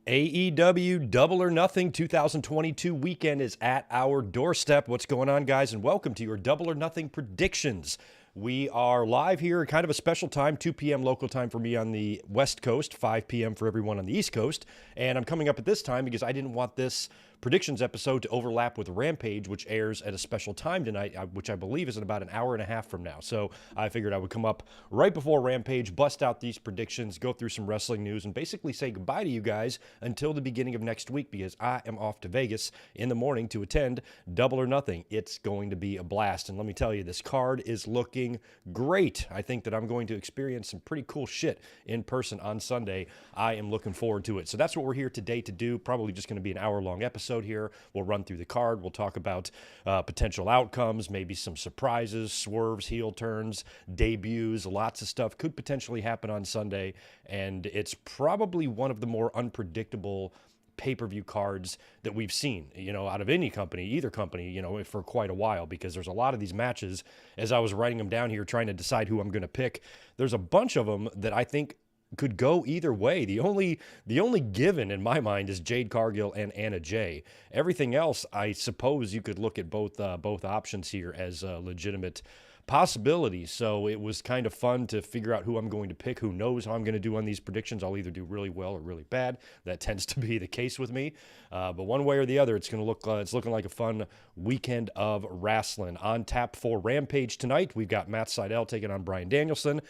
AEW Double or Nothing 2022 weekend is at our doorstep. What's going on, guys? And welcome to your Double or Nothing predictions. We are live here, kind of a special time, 2 p.m. local time for me on the West Coast, 5 p.m. for everyone on the East Coast. And I'm coming up at this time because I didn't want this predictions episode to overlap with Rampage, which airs at a special time tonight, which I believe is in about an hour and a half from now. So I figured I would come up right before Rampage, bust out these predictions, go through some wrestling news, and basically say goodbye to you guys until the beginning of next week because I am off to Vegas in the morning to attend Double or Nothing. It's going to be a blast. And let me tell you, this card is looking great. I think that I'm going to experience some pretty cool shit in person on Sunday. I am looking forward to it. So that's what we're here today to do. Probably just going to be an hour-long episode here. We'll run through the card. We'll talk about potential outcomes, maybe some surprises, swerves, heel turns, debuts. Lots of stuff could potentially happen on Sunday, and it's probably one of the more unpredictable pay-per-view cards that we've seen, out of any company, either company, for quite a while, because there's a lot of these matches. As I was writing them down here, trying to decide who I'm going to pick, there's a bunch of them that I think could go either way. The only given in my mind is Jade Cargill and Anna Jay. Everything else, I suppose you could look at both options here as legitimate possibilities. So it was kind of fun to figure out who I'm going to pick. Who knows how I'm going to do on these predictions? I'll either do really well or really bad. That tends to be the case with me. But one way or the other, it's going to look. It's looking like a fun weekend of wrestling. On tap for Rampage tonight, we've got Matt Sydal taking on Bryan Danielson.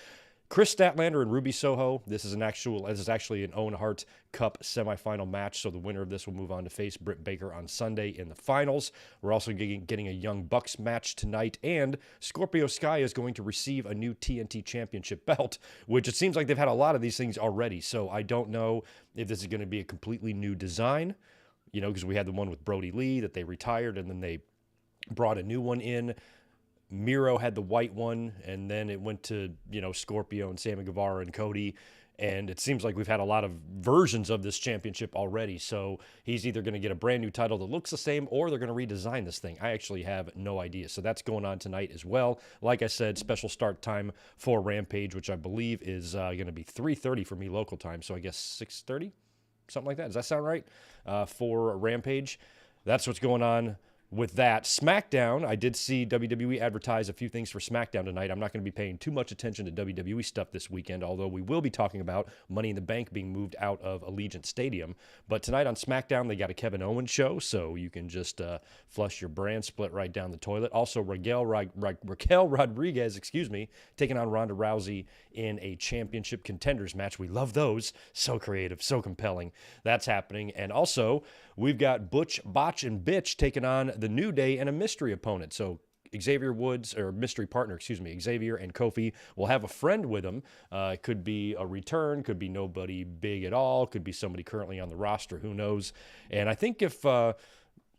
Chris Statlander and Ruby Soho. This is actually an Owen Hart Cup semifinal match, so the winner of this will move on to face Britt Baker on Sunday in the finals. We're also getting a Young Bucks match tonight, and Scorpio Sky is going to receive a new TNT Championship belt, which it seems like they've had a lot of these things already, so I don't know if this is going to be a completely new design, because we had the one with Brody Lee that they retired, and then they brought a new one in. Miro had the white one, and then it went to, Scorpio and Sammy Guevara and Cody. And it seems like we've had a lot of versions of this championship already. So he's either going to get a brand new title that looks the same, or they're going to redesign this thing. I actually have no idea. So that's going on tonight as well. Like I said, special start time for Rampage, which I believe is going to be 3:30 for me local time. So I guess 6:30, something like that. Does that sound right? For Rampage. That's what's going on with that. SmackDown, I did see WWE advertise a few things for SmackDown tonight. I'm not going to be paying too much attention to WWE stuff this weekend, although we will be talking about Money in the Bank being moved out of Allegiant Stadium. But tonight on SmackDown, they got a Kevin Owens show, so you can just flush your brand split right down the toilet. Also, Raquel Rodriguez, taking on Ronda Rousey in a championship contenders match. We love those. So creative, so compelling. That's happening. And also, we've got Butch, Botch, and Bitch taking on the New Day and a mystery opponent. So Xavier mystery partner, Xavier and Kofi will have a friend with them. It could be a return, could be nobody big at all, could be somebody currently on the roster, who knows. And I think if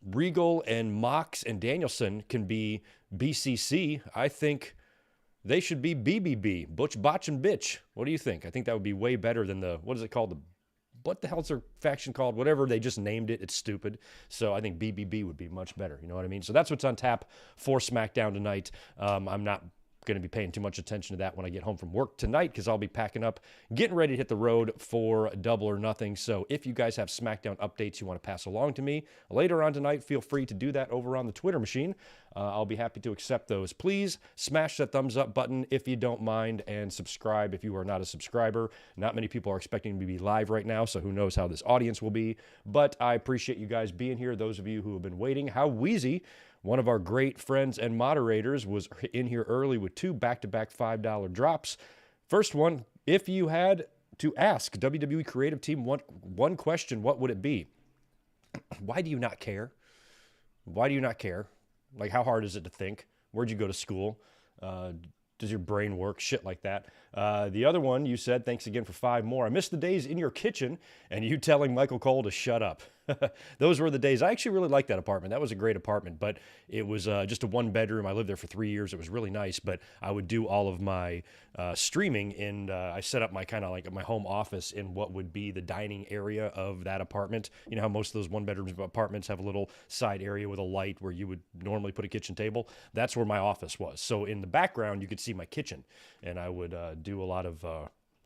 Regal and Mox and Danielson can be BCC, I think they should be BBB, Butch, Botch, and Bitch. What do you think? I think that would be way better than what is it called? What the hell's their faction called? Whatever, they just named it. It's stupid. So I think BBB would be much better. You know what I mean? So that's what's on tap for SmackDown tonight. I'm not going to be paying too much attention to that when I get home from work tonight because I'll be packing up, getting ready to hit the road for Double or Nothing. So if you guys have SmackDown updates you want to pass along to me later on tonight, feel free to do that over on the Twitter machine. I'll be happy to accept those. Please smash that thumbs up button if you don't mind, and subscribe if you are not a subscriber. Not many people are expecting me to be live right now, so who knows how this audience will be. But I appreciate you guys being here. Those of you who have been waiting. How Wheezy, one of our great friends and moderators, was in here early with 2 back-to-back $5 drops. First one, if you had to ask WWE Creative Team one question, what would it be? Why do you not care? Why do you not care? Like, how hard is it to think? Where'd you go to school? Does your brain work? Shit like that. The other one, you said, thanks again for 5 more. I miss the days in your kitchen and you telling Michael Cole to shut up. Those were the days. I actually really liked that apartment. That was a great apartment, but it was just a 1-bedroom. I lived there for 3 years. It was really nice, but I would do all of my streaming, and I set up my kind of like my home office in what would be the dining area of that apartment. You know how most of those 1-bedroom apartments have a little side area with a light where you would normally put a kitchen table? That's where my office was. So in the background, you could see my kitchen, and I would do a lot of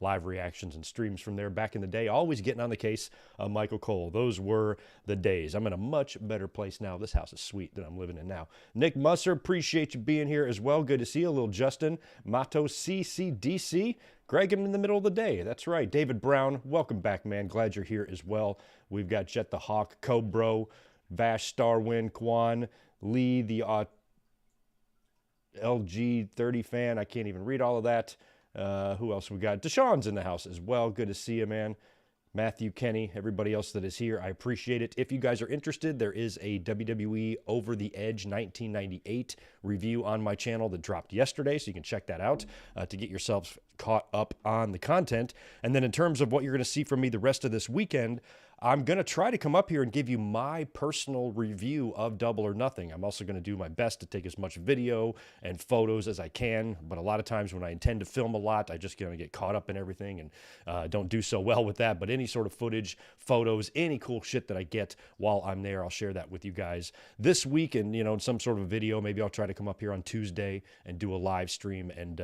live reactions and streams from there back in the day, always getting on the case of Michael Cole. Those were the days. I'm in a much better place now. This house is sweet that I'm living in now. Nick Musser, appreciate you being here as well. Good to see you. Little Justin, Mato CCDC, Greg in the middle of the day. That's right. David Brown, welcome back, man. Glad you're here as well. We've got Jet the Hawk, Cobro, Vash, Starwind, Kwan, Lee, the LG 30 fan. I can't even read all of that. Who else we got? Deshaun's in the house as well. Good to see you, man. Matthew, Kenny, everybody else that is here. I appreciate it. If you guys are interested, there is a WWE Over the Edge 1998 review on my channel that dropped yesterday, so you can check that out to get yourselves caught up on the content. And then in terms of what you're going to see from me the rest of this weekend, I'm going to try to come up here and give you my personal review of Double or Nothing. I'm also going to do my best to take as much video and photos as I can, but a lot of times when I intend to film a lot, I just going to get caught up in everything and don't do so well with that. But any sort of footage, photos, any cool shit that I get while I'm there, I'll share that with you guys this week. And, you know, in some sort of video, maybe I'll try to come up here on Tuesday and do a live stream and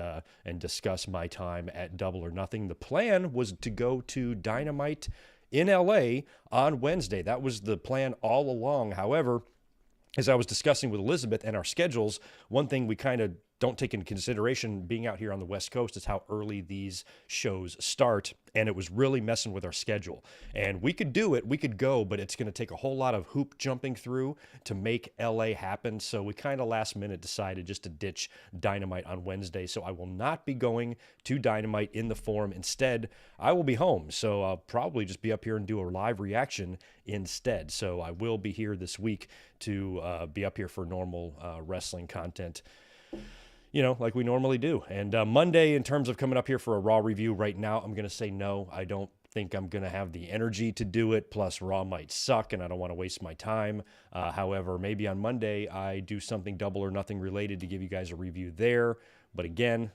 discuss my time at Double or Nothing. The plan was to go to Dynamite in LA on Wednesday. That was the plan all along. However, as I was discussing with Elizabeth and our schedules, one thing we kind of don't take into consideration being out here on the West Coast is how early these shows start. And it was really messing with our schedule. And we could do it, we could go, but it's going to take a whole lot of hoop jumping through to make LA happen. So we kind of last minute decided just to ditch Dynamite on Wednesday. So I will not be going to Dynamite in the Forum. Instead, I will be home. So I'll probably just be up here and do a live reaction instead. So I will be here this week to be up here for normal wrestling content, you know, like we normally do. And Monday, in terms of coming up here for a Raw review right now, I'm going to say no. I don't think I'm going to have the energy to do it. Plus, Raw might suck, and I don't want to waste my time. However, maybe on Monday, I do something Double or Nothing related to give you guys a review there. But again,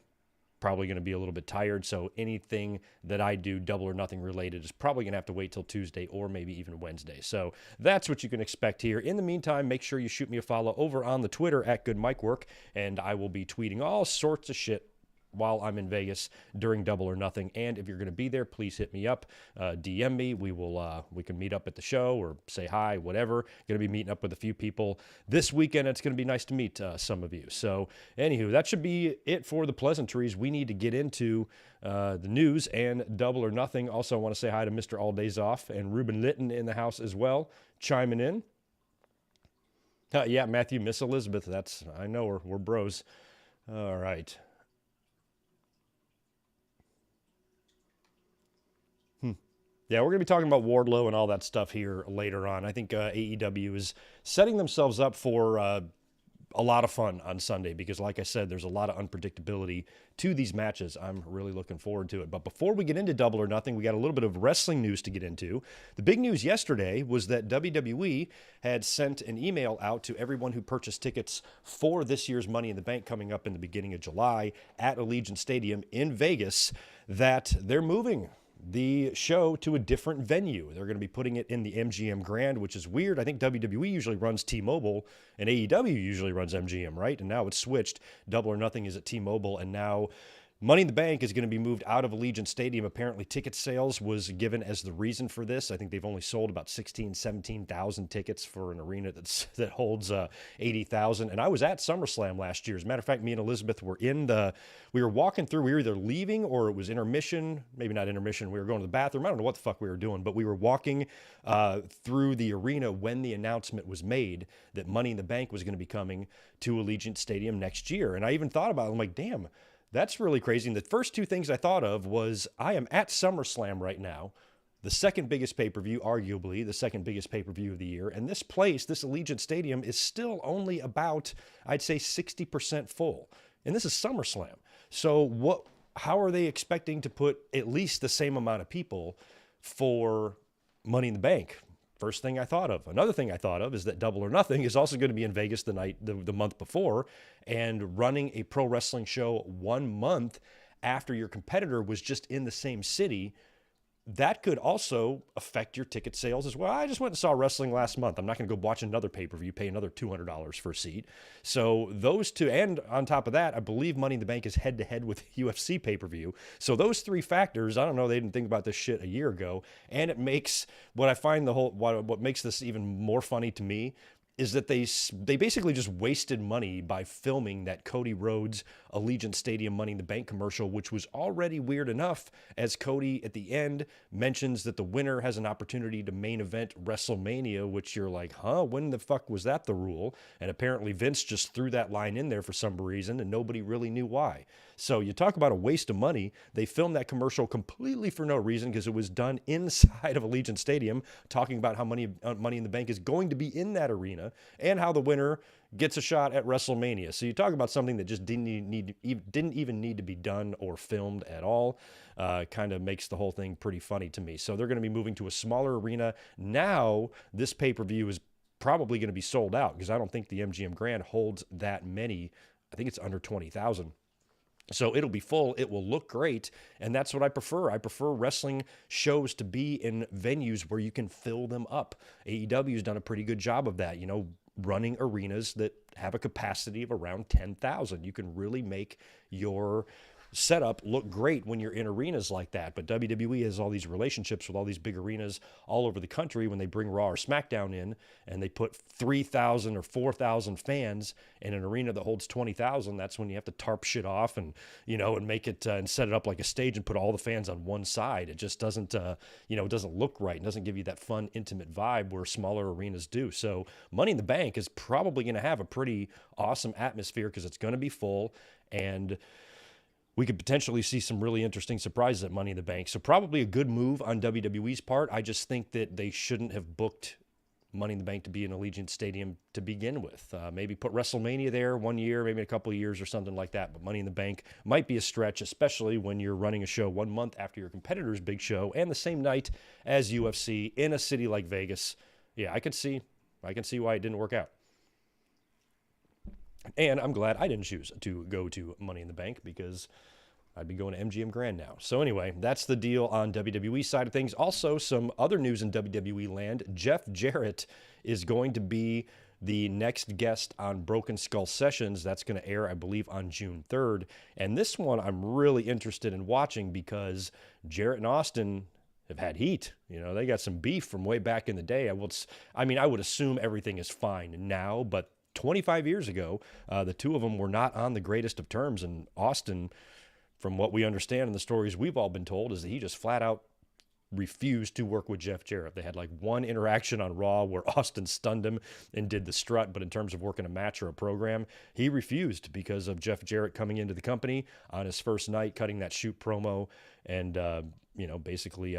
probably going to be a little bit tired, so anything that I do Double or Nothing related is probably going to have to wait till Tuesday or maybe even Wednesday. So that's what you can expect here. In the meantime, make sure you shoot me a follow over on the Twitter at GoodMikeWork, and I will be tweeting all sorts of shit while I'm in Vegas during Double or Nothing. And if you're going to be there, please hit me up, DM me. We can meet up at the show or say hi, whatever. Going to be meeting up with a few people this weekend. It's going to be nice to meet some of you. So anywho, that should be it for the pleasantries. We need to get into the news and Double or Nothing. Also, I want to say hi to Mr. All Days Off and Ruben Litton in the house as well, chiming in. Yeah, Matthew, Miss Elizabeth. I know her. We're bros. All right. Yeah, we're going to be talking about Wardlow and all that stuff here later on. I think AEW is setting themselves up for a lot of fun on Sunday because, like I said, there's a lot of unpredictability to these matches. I'm really looking forward to it. But before we get into Double or Nothing, we got a little bit of wrestling news to get into. The big news yesterday was that WWE had sent an email out to everyone who purchased tickets for this year's Money in the Bank coming up in the beginning of July at Allegiant Stadium in Vegas that they're moving the show to a different venue. They're going to be putting it in the MGM Grand, which is weird. I think WWE usually runs T-Mobile and AEW usually runs MGM, right? And now it's switched. Double or Nothing is at T-Mobile, and now Money in the Bank is going to be moved out of Allegiant Stadium. Apparently, ticket sales was given as the reason for this. I think they've only sold about 17,000 tickets for an arena that holds 80,000. And I was at SummerSlam last year. As a matter of fact, me and Elizabeth were we were walking through. We were either leaving or it was intermission. Maybe not intermission. We were going to the bathroom. I don't know what the fuck we were doing, but we were walking through the arena when the announcement was made that Money in the Bank was going to be coming to Allegiant Stadium next year. And I even thought about it. I'm like, damn, that's really crazy. And the first two things I thought of was I am at SummerSlam right now, the second biggest pay-per-view, arguably the second biggest pay-per-view of the year. And this place, this Allegiant Stadium, is still only about, I'd say, 60% full. And this is SummerSlam. So how are they expecting to put at least the same amount of people for Money in the Bank? First thing I thought of. Another thing I thought of is that Double or Nothing is also going to be in Vegas the month before, and running a pro wrestling show 1 month after your competitor was just in the same city that could also affect your ticket sales as well. I just went and saw wrestling last month. I'm not going to go watch another pay-per-view, pay another $200 for a seat. So those two, and on top of that, I believe Money in the Bank is head-to-head with UFC pay-per-view. So those three factors, I don't know, they didn't think about this shit a year ago. And it makes, what I find what makes this even more funny to me is that they basically just wasted money by filming that Cody Rhodes Allegiant Stadium Money in the Bank commercial, which was already weird enough, as Cody at the end mentions that the winner has an opportunity to main event WrestleMania, which you're like, huh, when the fuck was that the rule? And apparently Vince just threw that line in there for some reason, and nobody really knew why. So you talk about a waste of money. They filmed that commercial completely for no reason because it was done inside of Allegiant Stadium, talking about how Money in the Bank is going to be in that arena and how the winner gets a shot at WrestleMania. So you talk about something that just didn't even need to be done or filmed at all. Kind of makes the whole thing pretty funny to me. So they're going to be moving to a smaller arena. Now this pay-per-view is probably going to be sold out because I don't think the MGM Grand holds that many. I think it's under 20,000. So it'll be full. It will look great. And that's what I prefer. I prefer wrestling shows to be in venues where you can fill them up. AEW has done a pretty good job of that, running arenas that have a capacity of around 10,000. You can really make your setup look great when you're in arenas like that. But WWE has all these relationships with all these big arenas all over the country. When they bring Raw or SmackDown in and they put 3,000 or 4,000 fans in an arena that holds 20,000, that's when you have to tarp shit off and make it and set it up like a stage and put all the fans on one side. It just doesn't it doesn't look right. It doesn't give you that fun, intimate vibe where smaller arenas do. So Money in the Bank is probably going to have a pretty awesome atmosphere because it's going to be full, and we could potentially see some really interesting surprises at Money in the Bank. So probably a good move on WWE's part. I just think that they shouldn't have booked Money in the Bank to be in Allegiant Stadium to begin with. Maybe put WrestleMania there 1 year, maybe a couple of years or something like that. But Money in the Bank might be a stretch, especially when you're running a show 1 month after your competitor's big show and the same night as UFC in a city like Vegas. Yeah, I can see why it didn't work out. And I'm glad I didn't choose to go to Money in the Bank because I'd be going to MGM Grand now. So anyway, that's the deal on WWE side of things. Also, some other news in WWE land. Jeff Jarrett is going to be the next guest on Broken Skull Sessions. That's going to air, I believe, on June 3rd. And this one I'm really interested in watching because Jarrett and Austin have had heat. They got some beef from way back in the day. I would assume everything is fine now, but 25 years ago, the two of them were not on the greatest of terms. And Austin, from what we understand in the stories we've all been told, is that he just flat out refused to work with Jeff Jarrett. They had like one interaction on Raw where Austin stunned him and did the strut, but in terms of working a match or a program, he refused because of Jeff Jarrett coming into the company on his first night, cutting that shoot promo and, basically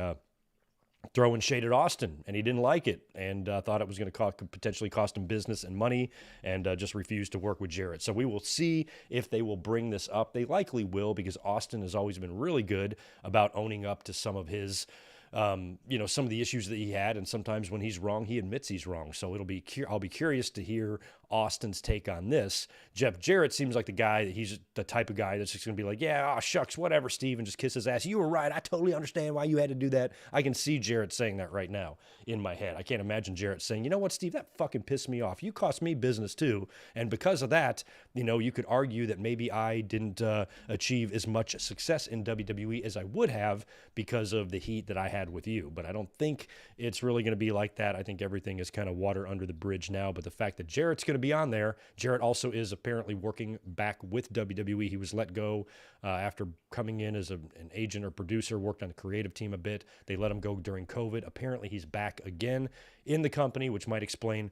throwing shade at Austin, and he didn't like it and thought it was going to potentially cost him business and money, and just refused to work with Jarrett. So we will see if they will bring this up. They likely will, because Austin has always been really good about owning up to some of his some of the issues that he had, and sometimes when he's wrong, he admits he's wrong. So I'll be curious to hear Austin's take on this. Jeff Jarrett seems like he's the type of guy that's just going to be like, yeah, shucks, whatever, Steve, and just kiss his ass. You were right. I totally understand why you had to do that. I can see Jarrett saying that right now in my head. I can't imagine Jarrett saying, you know what, Steve, that fucking pissed me off. You cost me business too. And because of that, you could argue that maybe I didn't achieve as much success in WWE as I would have because of the heat that I had with you. But I don't think it's really going to be like that. I think everything is kind of water under the bridge now. But the fact that Jarrett's going to be on there, Jarrett also is apparently working back with WWE. He was let go after coming in as an agent or producer, worked on the creative team a bit. They let him go during COVID. Apparently he's back again in the company, which might explain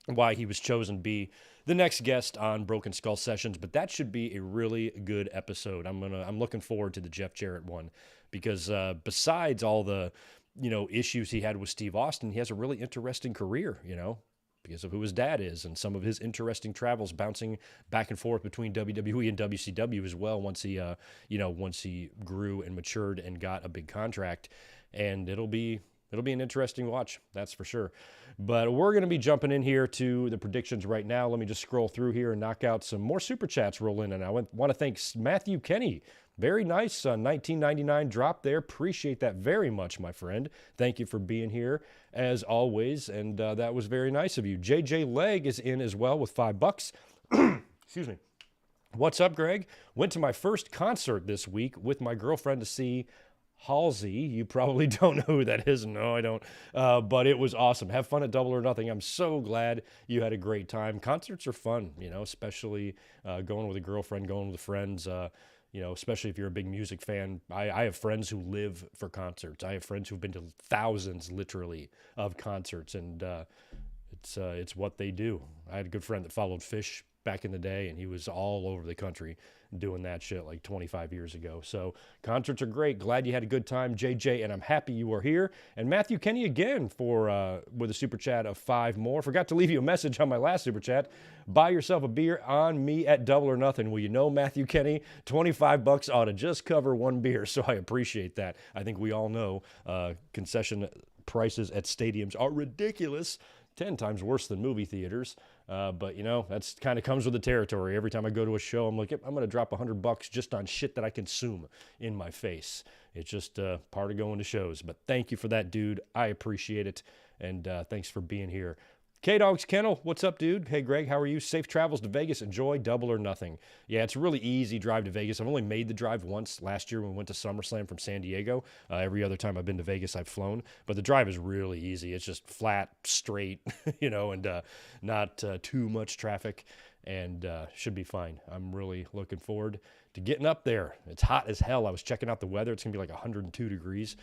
why he was chosen to be the next guest on Broken Skull Sessions. But that should be a really good episode. I'm looking forward to the Jeff Jarrett one, because besides all the issues he had with Steve Austin, he has a really interesting career, because of who his dad is and some of his interesting travels bouncing back and forth between WWE and WCW as well once he grew and matured and got a big contract. And it'll be It'll be an interesting watch, that's for sure. But we're going to be jumping in here to the predictions right now. Let me just scroll through here and knock out some more super chats roll in. And I want to thank Matthew Kenny. Very nice 1999 drop there. Appreciate that very much, my friend. Thank you for being here as always. And that was very nice of you. JJ Leg is in as well with $5. Excuse me. What's up, Greg? Went to my first concert this week with my girlfriend to see Halsey. You probably don't know who that is. No, I don't. But it was awesome. Have fun at Double or Nothing. I'm so glad you had a great time. Concerts are fun, especially going with a girlfriend, going with friends, especially if you're a big music fan. I have friends who live for concerts. I have friends who've been to thousands, literally, of concerts, and it's what they do. I had a good friend that followed Fish back in the day, and he was all over the country doing that shit like 25 years ago. So concerts are great. Glad you had a good time, JJ, and I'm happy you are here. And Matthew Kenny again for with a super chat of 5 more. Forgot to leave you a message on my last super chat. Buy yourself a beer on me at Double or Nothing. Well, Matthew Kenny, $25 ought to just cover one beer, so I appreciate that. I think we all know concession prices at stadiums are ridiculous. 10 times worse than movie theaters. But, that's kind of comes with the territory. Every time I go to a show, I'm like, yep, I'm going to drop $100 just on shit that I consume in my face. It's just part of going to shows. But thank you for that, dude. I appreciate it. And thanks for being here. K-Dog's Kennel, what's up, dude? Hey, Greg, how are you? Safe travels to Vegas. Enjoy Double or Nothing. Yeah, it's a really easy drive to Vegas. I've only made the drive once last year when we went to SummerSlam from San Diego. Every other time I've been to Vegas, I've flown. But the drive is really easy. It's just flat, straight, and not too much traffic, and should be fine. I'm really looking forward to getting up there. It's hot as hell. I was checking out the weather. It's going to be like 102 degrees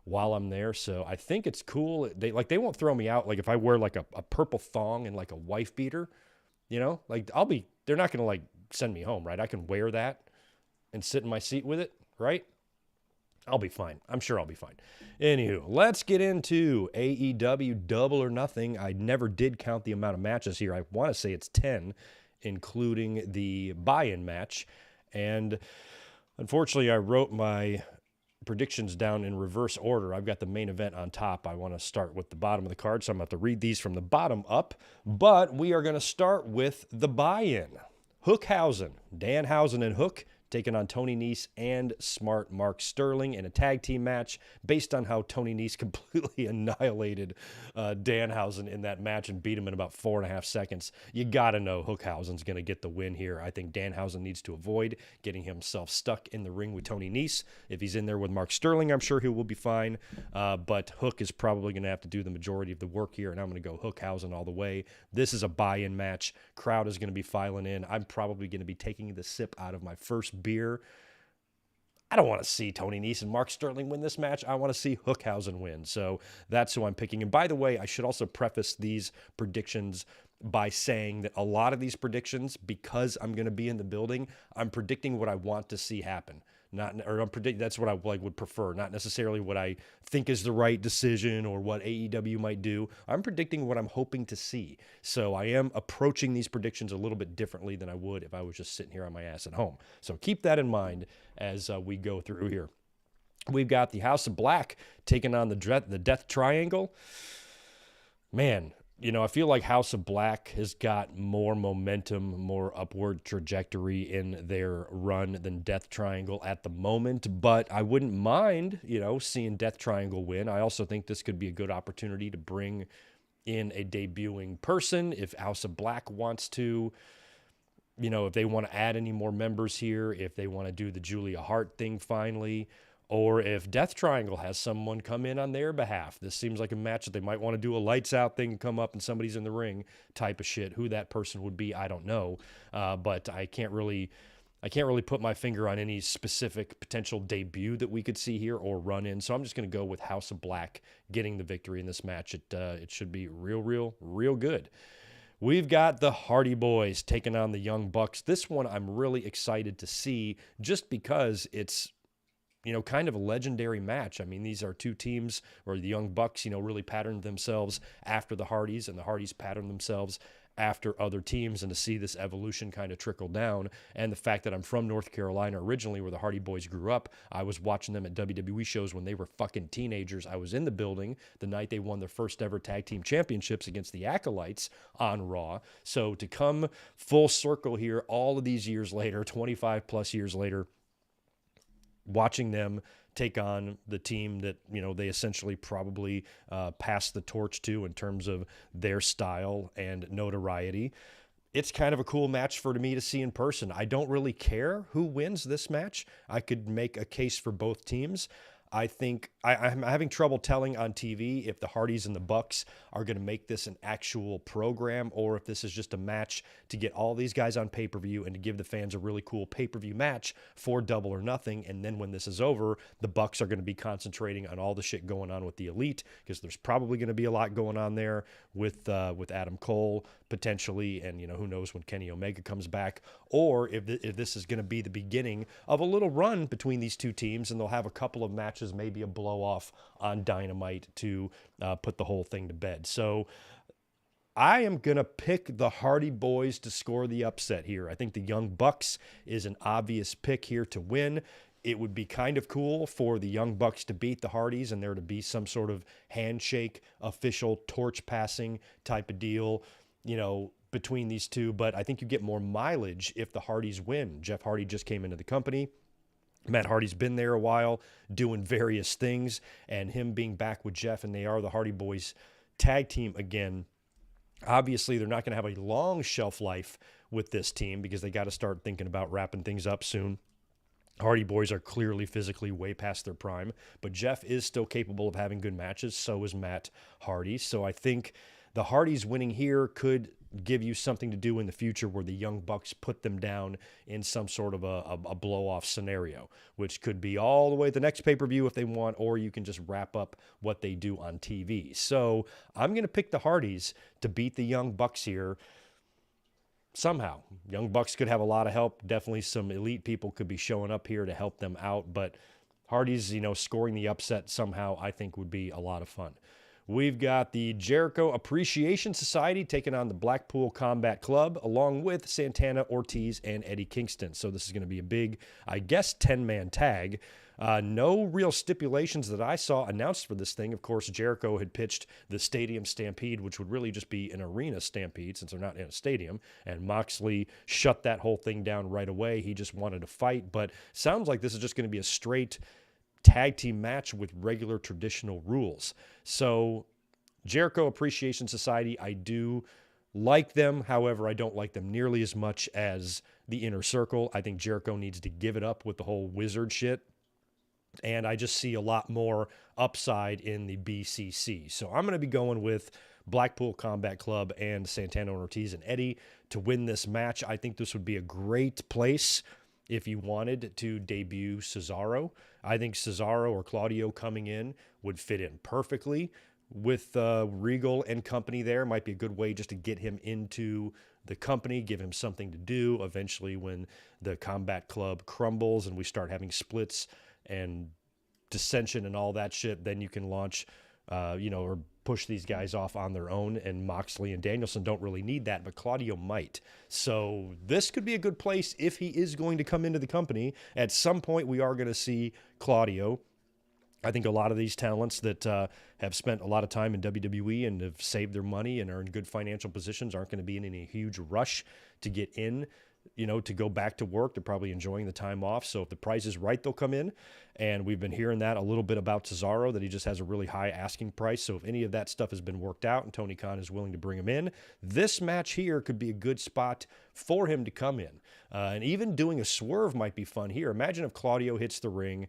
while I'm there. So I think it's cool. They won't throw me out. Like if I wear like a purple thong and like a wife beater, they're not going to like send me home, right? I can wear that and sit in my seat with it, right? I'll be fine. I'm sure I'll be fine. Anywho, let's get into AEW Double or Nothing. I never did count the amount of matches here. I want to say it's 10, including the buy-in match. And unfortunately, I wrote my predictions down in reverse order. I've got the main event on top. I want to start with the bottom of the card, so I'm going to have to read these from the bottom up. But we are going to start with the buy-in. Hookhausen, Danhausen and Hook taking on Tony Nese and Smart Mark Sterling in a tag team match based on how Tony Nese completely annihilated Danhausen in that match and beat him in about 4.5 seconds. You got to know Hookhausen's going to get the win here. I think Danhausen needs to avoid getting himself stuck in the ring with Tony Nese. If he's in there with Mark Sterling, I'm sure he will be fine. But Hook is probably going to have to do the majority of the work here, and I'm going to go Hookhausen all the way. This is a buy-in match. Crowd is going to be filing in. I'm probably going to be taking the sip out of my first beer. I don't want to see Tony Nese and Mark Sterling win this match. I want to see Hookhausen win. So that's who I'm picking. And by the way, I should also preface these predictions by saying that a lot of these predictions, because I'm going to be in the building, I'm predicting what I want to see happen. That's what I would prefer, not necessarily what I think is the right decision or what AEW might do. I'm predicting what I'm hoping to see. So I am approaching these predictions a little bit differently than I would if I was just sitting here on my ass at home. So keep that in mind as we go through here. We've got the House of Black taking on the Death Triangle. Man, I feel like House of Black has got more momentum, more upward trajectory in their run than Death Triangle at the moment, but I wouldn't mind, seeing Death Triangle win. I also think this could be a good opportunity to bring in a debuting person if House of Black wants to, if they want to add any more members here, if they want to do the Julia Hart thing finally, or if Death Triangle has someone come in on their behalf. This seems like a match that they might want to do a lights out thing, come up and somebody's in the ring type of shit. Who that person would be, I don't know. But I can't really put my finger on any specific potential debut that we could see here or run in. So I'm just going to go with House of Black getting the victory in this match. It should be real good. We've got the Hardy Boys taking on the Young Bucks. This one I'm really excited to see just because it's kind of a legendary match. I mean, these are two teams where the Young Bucks, really patterned themselves after the Hardys, and the Hardys patterned themselves after other teams and to see this evolution kind of trickle down. And the fact that I'm from North Carolina originally, where the Hardy Boys grew up, I was watching them at WWE shows when they were fucking teenagers. I was in the building the night they won their first ever tag team championships against the Acolytes on Raw. So to come full circle here all of these years later, 25 plus years later, watching them take on the team that, they essentially probably passed the torch to in terms of their style and notoriety. It's kind of a cool match for me to see in person. I don't really care who wins this match. I could make a case for both teams. I think I'm having trouble telling on TV if the Hardys and the Bucks are going to make this an actual program or if this is just a match to get all these guys on pay-per-view and to give the fans a really cool pay-per-view match for Double or Nothing. And then when this is over, the Bucks are going to be concentrating on all the shit going on with the Elite, because there's probably going to be a lot going on there with Adam Cole potentially, and who knows when Kenny Omega comes back, or if this is going to be the beginning of a little run between these two teams, and they'll have a couple of matches, maybe a blow-off on Dynamite to put the whole thing to bed. So I am going to pick the Hardy Boys to score the upset here. I think the Young Bucks is an obvious pick here to win. It would be kind of cool for the Young Bucks to beat the Hardys and there to be some sort of handshake, official torch passing type of deal, between these two. But I think you get more mileage if the Hardys win. Jeff Hardy just came into the company. Matt Hardy's been there a while doing various things, and him being back with Jeff, and they are the Hardy Boys tag team again. Obviously, they're not going to have a long shelf life with this team because they got to start thinking about wrapping things up soon. Hardy Boys are clearly physically way past their prime, but Jeff is still capable of having good matches. So is Matt Hardy. So I think the Hardys winning here could give you something to do in the future where the Young Bucks put them down in some sort of a blow-off scenario, which could be all the way to the next pay-per-view if they want, or you can just wrap up what they do on TV. So I'm going to pick the Hardys to beat the Young Bucks here somehow. Young Bucks could have a lot of help. Definitely some Elite people could be showing up here to help them out, but Hardys, scoring the upset somehow, I think would be a lot of fun. We've got the Jericho Appreciation Society taking on the Blackpool Combat Club, along with Santana, Ortiz, and Eddie Kingston. So this is going to be a big, 10-man tag. No real stipulations that I saw announced for this thing. Of course, Jericho had pitched the Stadium Stampede, which would really just be an arena stampede since they're not in a stadium. And Moxley shut that whole thing down right away. He just wanted to fight. But sounds like this is just going to be a straight tag team match with regular traditional rules. So Jericho Appreciation Society, I do like them. However, I don't like them nearly as much as the Inner Circle. I think Jericho needs to give it up with the whole wizard shit. And I just see a lot more upside in the BCC. So I'm going to be going with Blackpool Combat Club and Santana Ortiz and Eddie to win this match. I think this would be a great place if you wanted to debut Cesaro. I think Cesaro or Claudio coming in would fit in perfectly with Regal and company there. Might be a good way just to get him into the company, give him something to do. Eventually, when the Combat Club crumbles and we start having splits and dissension and all that shit, then you can launch, or push these guys off on their own. And Moxley and Danielson don't really need that, but Claudio might. So this could be a good place if he is going to come into the company. At some point, we are going to see Claudio. I think a lot of these talents that have spent a lot of time in WWE and have saved their money and are in good financial positions aren't going to be in any huge rush to get in, to go back to work. They're probably enjoying the time off. So if the price is right, they'll come in. And we've been hearing that a little bit about Cesaro, that he just has a really high asking price. So if any of that stuff has been worked out and Tony Khan is willing to bring him in, this match here could be a good spot for him to come in. And even doing a swerve might be fun here. Imagine if Claudio hits the ring,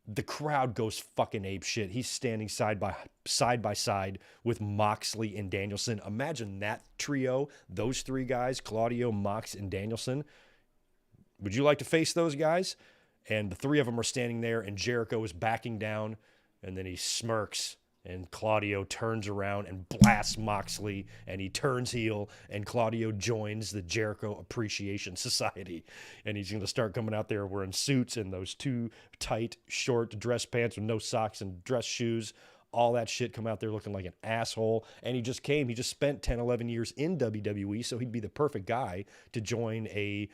the crowd goes fucking ape shit. He's standing side by side with Moxley and Danielson. Imagine that trio, those three guys, Claudio, Mox, and Danielson. Would you like to face those guys? And the three of them are standing there, and Jericho is backing down, and then he smirks, and Claudio turns around and blasts Moxley, and he turns heel, and Claudio joins the Jericho Appreciation Society. And he's going to start coming out there wearing suits and those two tight, short dress pants with no socks and dress shoes. all that shit, come out there looking like an asshole. And he just spent 10, 11 years in WWE, so he'd be the perfect guy to join a,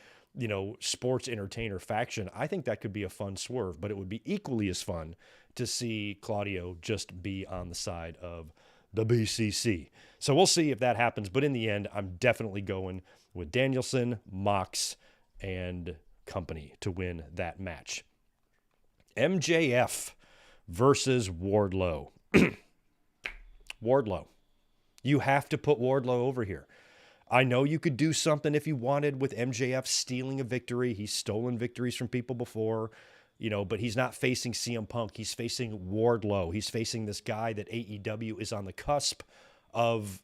sports entertainer faction. I think that could be a fun swerve, but it would be equally as fun to see Claudio just be on the side of the BCC. So we'll see if that happens. But in the end, I'm definitely going with Danielson, Mox, and company to win that match. MJF versus Wardlow. Wardlow. You have to put Wardlow over here. I know you could do something if you wanted with MJF stealing a victory. He's stolen victories from people before, but he's not facing CM Punk. He's facing Wardlow. He's facing this guy that AEW is on the cusp of,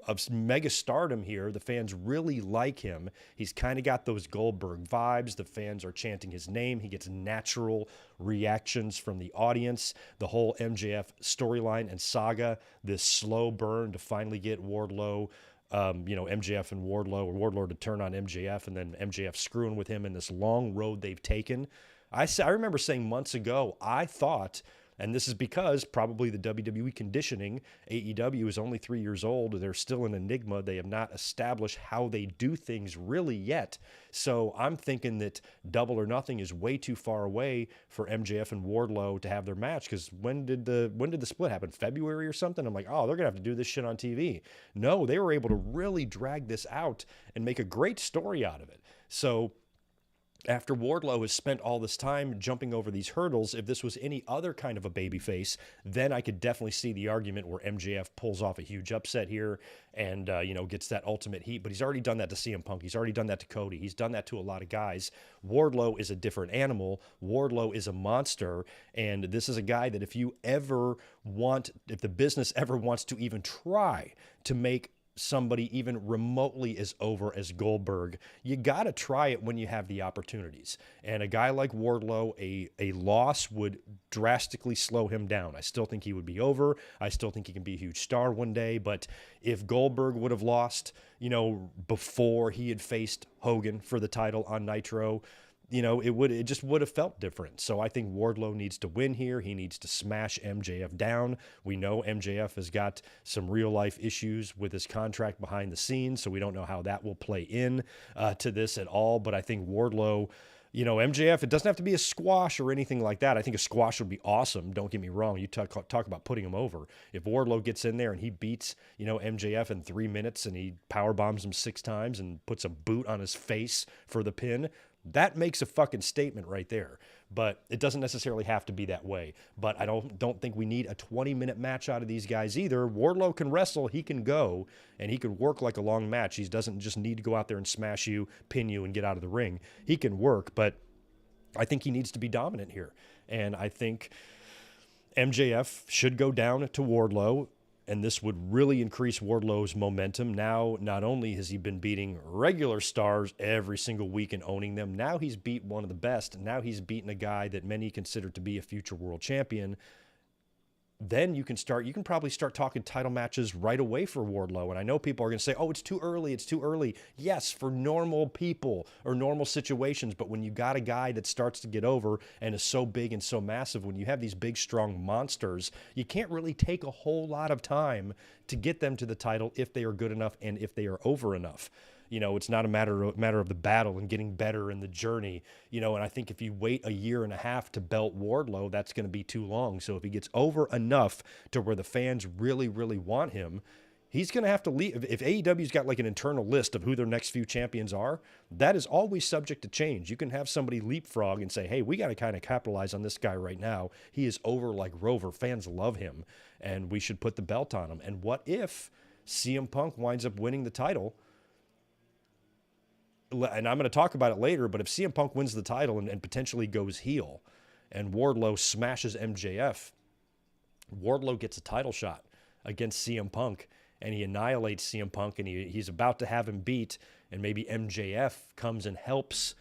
of mega stardom here. The fans really like him. He's kind of got those Goldberg vibes. The fans are chanting his name. He gets natural reactions from the audience. The whole MJF storyline and saga, this slow burn to finally get Wardlow, MJF and Wardlow, or Wardlow to turn on MJF, and then MJF screwing with him in this long road they've taken. I remember saying months ago, I thought, and this is because probably the WWE conditioning, AEW is only 3 years old. They're still an enigma. They have not established how they do things really yet. So I'm thinking that Double or Nothing is way too far away for MJF and Wardlow to have their match. Because when did the split happen? February or something? I'm like, oh, they're going to have to do this shit on TV. No, they were able to really drag this out and make a great story out of it. So after Wardlow has spent all this time jumping over these hurdles, if this was any other kind of a babyface, then I could definitely see the argument where MJF pulls off a huge upset here and, gets that ultimate heat. But he's already done that to CM Punk. He's already done that to Cody. He's done that to a lot of guys. Wardlow is a different animal. Wardlow is a monster. And this is a guy that if the business ever wants to even try to make somebody even remotely as over as Goldberg, you got to try it when you have the opportunities. And a guy like Wardlow, a loss would drastically slow him down. I still think he would be over. I still think he can be a huge star one day. But if Goldberg would have lost, before he had faced Hogan for the title on Nitro, it just would have felt different. So I think Wardlow needs to win here. He needs to smash MJF down. We know MJF has got some real life issues with his contract behind the scenes, so we don't know how that will play in to this at all. But I think Wardlow, MJF, it doesn't have to be a squash or anything like that. I think a squash would be awesome. Don't get me wrong. You talk about putting him over. If Wardlow gets in there and he beats, MJF in 3 minutes and he power bombs him 6 times and puts a boot on his face for the pin, that makes a fucking statement right there. But it doesn't necessarily have to be that way. But I don't think we need a 20-minute match out of these guys either. Wardlow can wrestle, he can go, and he can work like a long match. He doesn't just need to go out there and smash you, pin you, and get out of the ring. He can work, but I think he needs to be dominant here. And I think MJF should go down to Wardlow, and this would really increase Wardlow's momentum. Now, not only has he been beating regular stars every single week and owning them, now he's beat one of the best. Now he's beaten a guy that many consider to be a future world champion. Then you can probably start talking title matches right away for Wardlow. And I know people are going to say, oh, it's too early. Yes, for normal people or normal situations. But when you got a guy that starts to get over and is so big and so massive, when you have these big, strong monsters, you can't really take a whole lot of time to get them to the title if they are good enough and if they are over enough. It's not a matter of the battle and getting better in the journey, and I think if you wait a year and a half to belt Wardlow, that's going to be too long. So if he gets over enough to where the fans really, really want him, he's going to have to leave. If AEW's got like an internal list of who their next few champions are, that is always subject to change. You can have somebody leapfrog and say, hey, we got to kind of capitalize on this guy right now. He is over like Rover. Fans love him, and we should put the belt on him. And what if CM Punk winds up winning the title? And I'm going to talk about it later, but if CM Punk wins the title and potentially goes heel and Wardlow smashes MJF, Wardlow gets a title shot against CM Punk and he annihilates CM Punk and he's about to have him beat, and maybe MJF comes and helps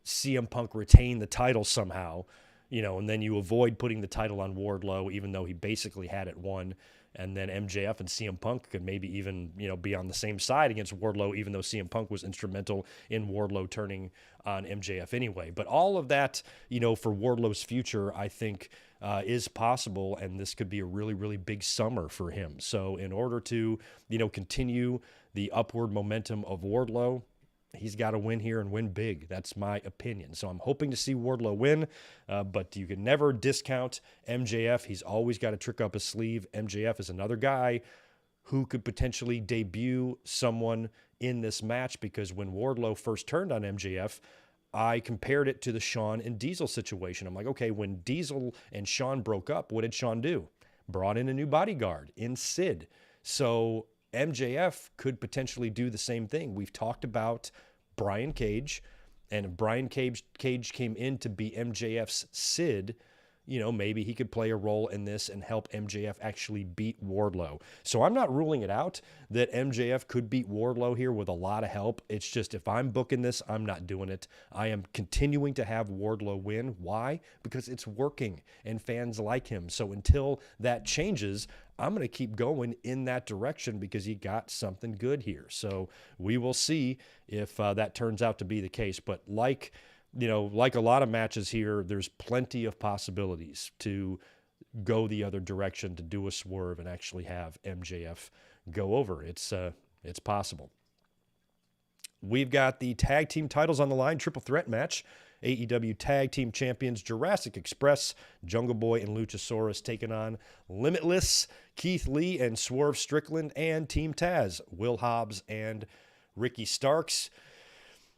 CM Punk retain the title somehow, and then you avoid putting the title on Wardlow even though he basically had it won. And then MJF and CM Punk could maybe even, be on the same side against Wardlow, even though CM Punk was instrumental in Wardlow turning on MJF anyway. But all of that, for Wardlow's future, I think is possible, and this could be a really, really big summer for him. So in order to, continue the upward momentum of Wardlow, he's got to win here and win big. That's my opinion. So I'm hoping to see Wardlow win, but you can never discount MJF. He's always got a trick up his sleeve. MJF is another guy who could potentially debut someone in this match, because when Wardlow first turned on MJF, I compared it to the Shawn and Diesel situation. I'm like, okay, when Diesel and Shawn broke up, what did Shawn do? Brought in a new bodyguard in Sid. So MJF could potentially do the same thing. We've talked about Brian Cage, and if Brian Cage came in to be MJF's Sid, maybe he could play a role in this and help MJF actually beat Wardlow. So I'm not ruling it out that MJF could beat Wardlow here with a lot of help. It's just, if I'm booking this, I'm not doing it. I am continuing to have Wardlow win. Why? Because it's working and fans like him. So until that changes, I'm going to keep going in that direction because he got something good here. So we will see if that turns out to be the case. But like a lot of matches here, there's plenty of possibilities to go the other direction, to do a swerve and actually have MJF go over. It's possible. We've got the tag team titles on the line, triple threat match. AEW Tag Team Champions Jurassic Express, Jungle Boy and Luchasaurus taking on Limitless, Keith Lee and Swerve Strickland, and Team Taz, Will Hobbs and Ricky Starks.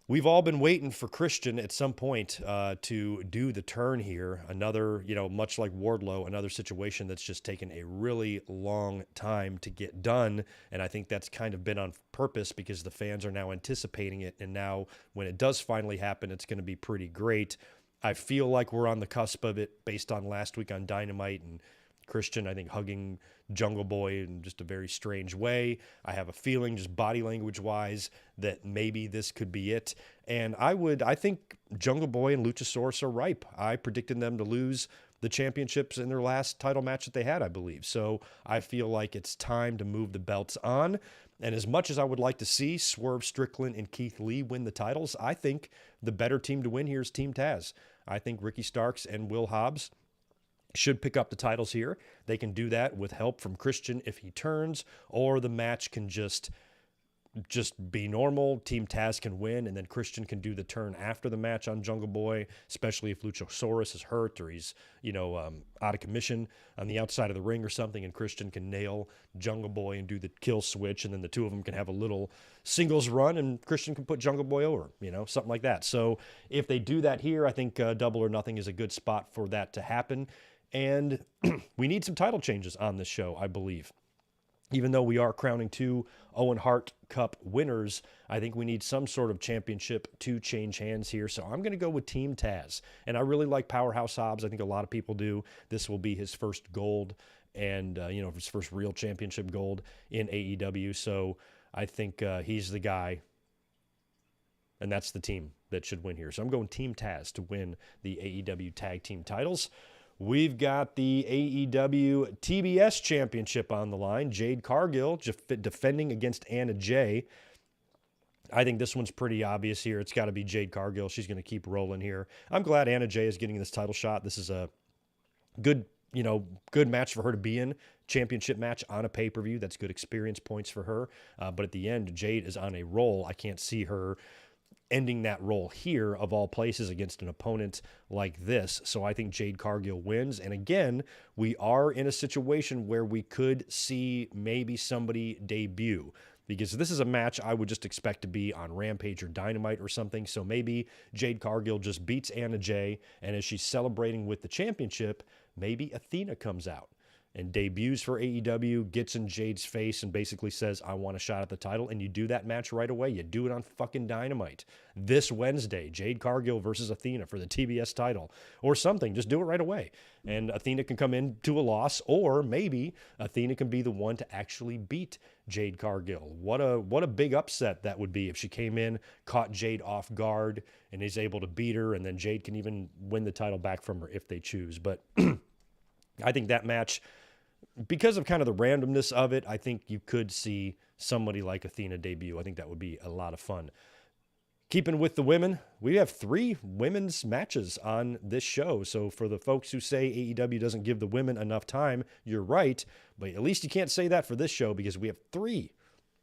We've all been waiting for Christian at some point to do the turn here. Another, much like Wardlow, another situation that's just taken a really long time to get done. And I think that's kind of been on purpose because the fans are now anticipating it. And now when it does finally happen, it's going to be pretty great. I feel like we're on the cusp of it based on last week on Dynamite and Christian, I think, hugging Jungle Boy in just a very strange way. I have a feeling, just body language-wise, that maybe this could be it. And I think Jungle Boy and Luchasaurus are ripe. I predicted them to lose the championships in their last title match that they had, I believe. So I feel like it's time to move the belts on. And as much as I would like to see Swerve Strickland and Keith Lee win the titles, I think the better team to win here is Team Taz. I think Ricky Starks and Will Hobbs should pick up the titles here. They can do that with help from Christian if he turns, or the match can just be normal. Team Taz can win, and then Christian can do the turn after the match on Jungle Boy, especially if Luchasaurus is hurt or he's, out of commission on the outside of the ring or something, and Christian can nail Jungle Boy and do the kill switch, and then the two of them can have a little singles run, and Christian can put Jungle Boy over, something like that. So if they do that here, I think Double or Nothing is a good spot for that to happen. And we need some title changes on this show, I believe. Even though we are crowning two Owen Hart Cup winners, I think we need some sort of championship to change hands here. So I'm going to go with Team Taz. And I really like Powerhouse Hobbs. I think a lot of people do. This will be his first gold and, his first real championship gold in AEW. So I think he's the guy. And that's the team that should win here. So I'm going Team Taz to win the AEW Tag Team titles. We've got the AEW TBS Championship on the line. Jade Cargill defending against Anna Jay. I think this one's pretty obvious here. It's got to be Jade Cargill. She's going to keep rolling here. I'm glad Anna Jay is getting this title shot. This is a good match for her to be in. Championship match on a pay-per-view. That's good experience points for her. But at the end, Jade is on a roll. I can't see her ending that role here, of all places, against an opponent like this. So I think Jade Cargill wins. And again, we are in a situation where we could see maybe somebody debut, because this is a match I would just expect to be on Rampage or Dynamite or something. So maybe Jade Cargill just beats Anna Jay, and as she's celebrating with the championship, maybe Athena comes out and debuts for AEW, gets in Jade's face and basically says, I want a shot at the title. And you do that match right away. You do it on fucking Dynamite this Wednesday. Jade Cargill versus Athena for the TBS title or something. Just do it right away. And Athena can come into a loss, or maybe Athena can be the one to actually beat Jade Cargill. What a big upset that would be if she came in, caught Jade off guard, and is able to beat her, and then Jade can even win the title back from her if they choose. But I think that match because of kind of the randomness of it, I think you could see somebody like Athena debut. I think that would be a lot of fun. Keeping with the women, we have 3 women's matches on this show. So for the folks who say AEW doesn't give the women enough time, you're right. But at least you can't say that for this show because we have 3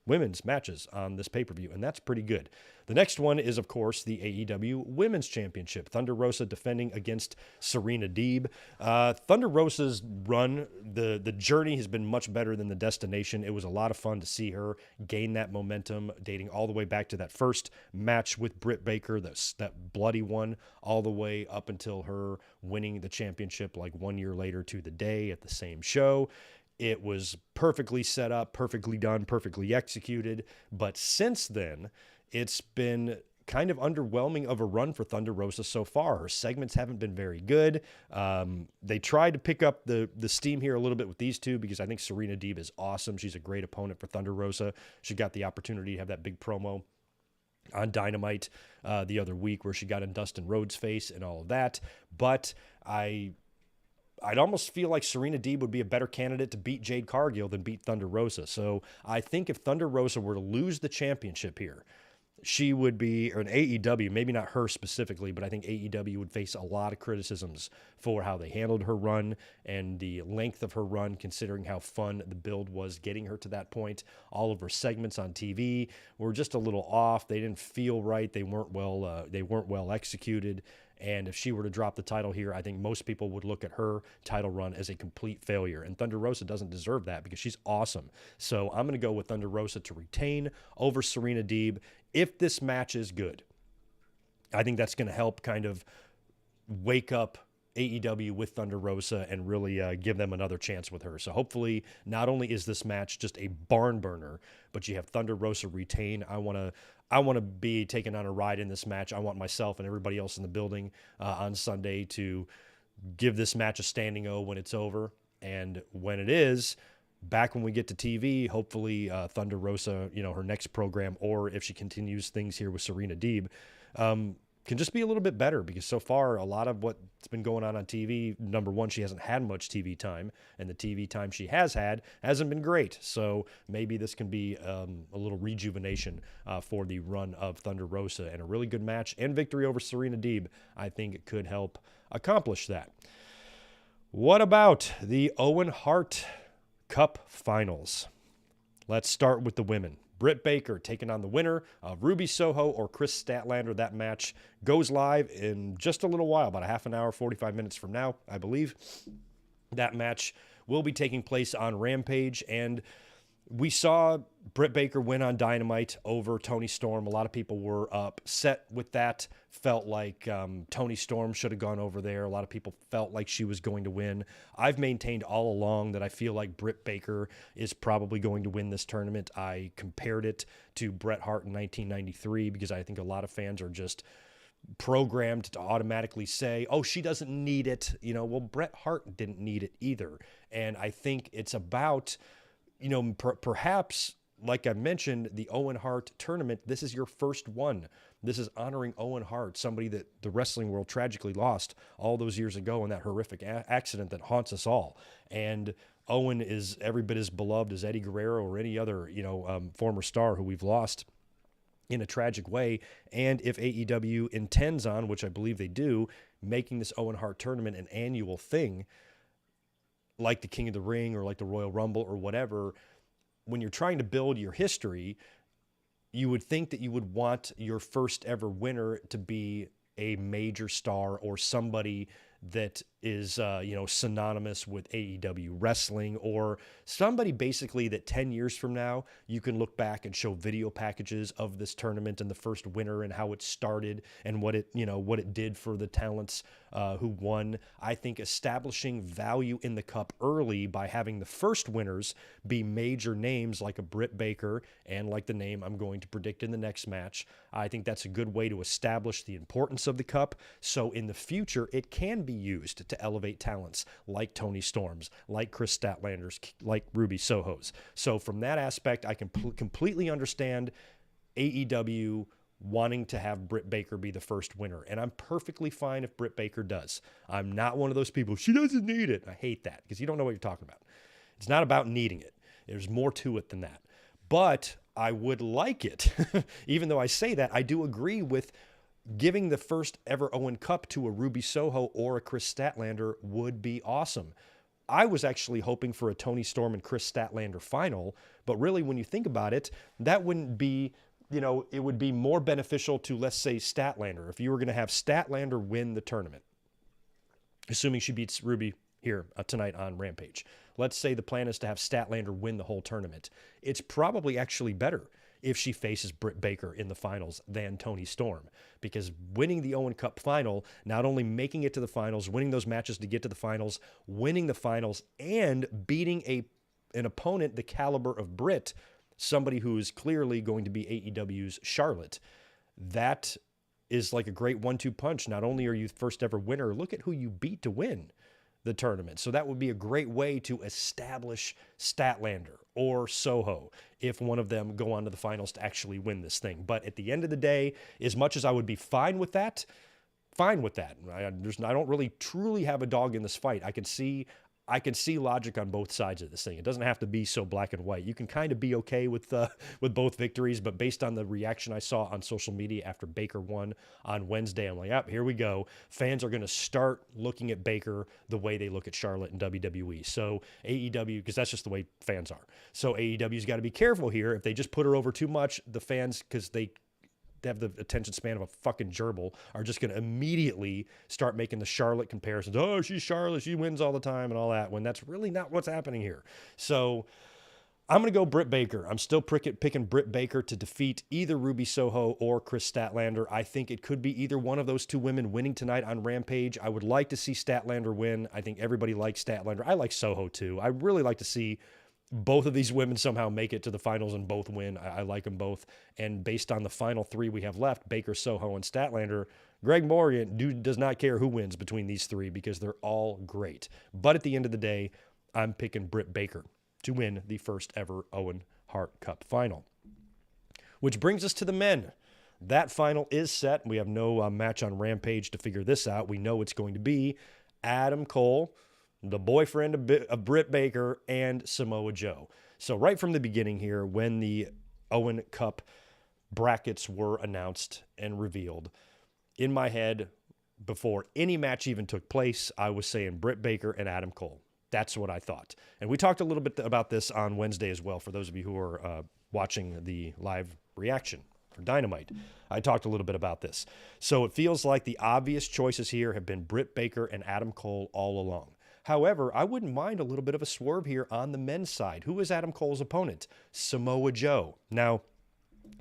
women's matches on this pay-per-view, and that's pretty good. The next one is, of course, the AEW Women's Championship. Thunder Rosa defending against Serena Deeb. Thunder Rosa's run, the journey has been much better than the destination. It was a lot of fun to see her gain that momentum, dating all the way back to that first match with Britt Baker, that bloody one, all the way up until her winning the championship like 1 year later to the day at the same show. It was perfectly set up, perfectly done, perfectly executed. But since then, it's been kind of underwhelming of a run for Thunder Rosa so far. Her segments haven't been very good. They tried to pick up the steam here a little bit with these two because I think Serena Deeb is awesome. She's a great opponent for Thunder Rosa. She got the opportunity to have that big promo on Dynamite the other week where she got in Dustin Rhodes' face and all of that. But I'd almost feel like Serena Deeb would be a better candidate to beat Jade Cargill than beat Thunder Rosa. So I think if Thunder Rosa were to lose the championship here, she would be, or an AEW, maybe not her specifically, but I think AEW would face a lot of criticisms for how they handled her run and the length of her run, considering how fun the build was getting her to that point. All of her segments on TV were just a little off. They didn't feel right. They weren't well executed. And if she were to drop the title here, I think most people would look at her title run as a complete failure. And Thunder Rosa doesn't deserve that because she's awesome. So I'm going to go with Thunder Rosa to retain over Serena Deeb. If this match is good, I think that's going to help kind of wake up AEW with Thunder Rosa and really give them another chance with her. So hopefully not only is this match just a barn burner, but you have Thunder Rosa retain. I want to be taken on a ride in this match. I want myself and everybody else in the building on Sunday to give this match a standing O when it's over. And when it is, back when we get to TV, hopefully Thunder Rosa, her next program, or if she continues things here with Serena Deeb, can just be a little bit better, because so far a lot of what's been going on TV, number one, she hasn't had much TV time, and the TV time she has had hasn't been great. So maybe this can be a little rejuvenation for the run of Thunder Rosa, and a really good match and victory over Serena Deeb. I think it could help accomplish that. What about the Owen Hart Cup Finals? Let's start with the women. Britt Baker taking on the winner of Ruby Soho or Chris Statlander. That match goes live in just a little while, about a half an hour, 45 minutes from now, I believe. That match will be taking place on Rampage, and we saw Britt Baker win on Dynamite over Toni Storm. A lot of people were upset with that, felt like Toni Storm should have gone over there. A lot of people felt like she was going to win. I've maintained all along that I feel like Britt Baker is probably going to win this tournament. I compared it to Bret Hart in 1993 because I think a lot of fans are just programmed to automatically say, oh, she doesn't need it. Well, Bret Hart didn't need it either. And I think it's about, perhaps, like I mentioned, the Owen Hart tournament, this is your first one. This is honoring Owen Hart, somebody that the wrestling world tragically lost all those years ago in that horrific accident that haunts us all. And Owen is every bit as beloved as Eddie Guerrero or any other, former star who we've lost in a tragic way. And if AEW intends on, which I believe they do, making this Owen Hart tournament an annual thing, like the King of the Ring or like the Royal Rumble or whatever, when you're trying to build your history, you would think that you would want your first ever winner to be a major star or somebody that is, synonymous with AEW wrestling, or somebody basically that 10 years from now, you can look back and show video packages of this tournament and the first winner and how it started and what it did for the talents who won. I think establishing value in the cup early by having the first winners be major names like a Britt Baker and like the name I'm going to predict in the next match. I think that's a good way to establish the importance of the cup. So in the future, it can be used to elevate talents like Toni Storms, like Chris Statlanders, like Ruby Soho's. So from that aspect, I can completely understand AEW wanting to have Britt Baker be the first winner. And I'm perfectly fine if Britt Baker does. I'm not one of those people, she doesn't need it. I hate that because you don't know what you're talking about. It's not about needing it. There's more to it than that. But I would like it. Even though I say that, I do agree with giving the first ever Owen Cup to a Ruby Soho or a Chris Statlander would be awesome. I was actually hoping for a Toni Storm and Chris Statlander final, but really when you think about it, that wouldn't be, it would be more beneficial to, let's say, Statlander. If you were going to have Statlander win the tournament, assuming she beats Ruby here tonight on Rampage. Let's say the plan is to have Statlander win the whole tournament. It's probably actually better if she faces Britt Baker in the finals than Toni Storm, because winning the Owen Cup final, not only making it to the finals, winning those matches to get to the finals, winning the finals, and beating an opponent the caliber of Britt, somebody who is clearly going to be AEW's Charlotte, that is like a great 1-2 punch. Not only are you first ever winner, look at who you beat to win the tournament. So that would be a great way to establish Statlander or Soho if one of them go on to the finals to actually win this thing. But at the end of the day, as much as I would be fine with that. I don't really truly have a dog in this fight. I can see logic on both sides of this thing. It doesn't have to be so black and white. You can kind of be okay with both victories, but based on the reaction I saw on social media after Baker won on Wednesday, I'm like, yep, here we go. Fans are going to start looking at Baker the way they look at Charlotte and WWE. So AEW, because that's just the way fans are. So AEW's got to be careful here. If they just put her over too much, the fans, because they have the attention span of a fucking gerbil, are just going to immediately start making the Charlotte comparisons. Oh, she's Charlotte, she wins all the time and all that, when that's really not what's happening here. So I'm going to go Britt Baker. I'm still picking Britt Baker to defeat either Ruby Soho or Chris Statlander. I think it could be either one of those two women winning tonight on Rampage. I would like to see Statlander win. I think everybody likes Statlander. I like Soho too. I really like to see both of these women somehow make it to the finals and both win. I like them both. And based on the final three we have left, Baker, Soho, and Statlander, Greg Morgan does not care who wins between these three because they're all great. But at the end of the day, I'm picking Britt Baker to win the first ever Owen Hart Cup final. Which brings us to the men. That final is set. We have no match on Rampage to figure this out. We know it's going to be Adam Cole, the boyfriend of Britt Baker, and Samoa Joe. So right from the beginning here, when the Owen Cup brackets were announced and revealed, in my head, before any match even took place, I was saying Britt Baker and Adam Cole. That's what I thought. And we talked a little bit about this on Wednesday as well, for those of you who are watching the live reaction for Dynamite. I talked a little bit about this. So it feels like the obvious choices here have been Britt Baker and Adam Cole all along. However, I wouldn't mind a little bit of a swerve here on the men's side. Who is Adam Cole's opponent? Samoa Joe. Now,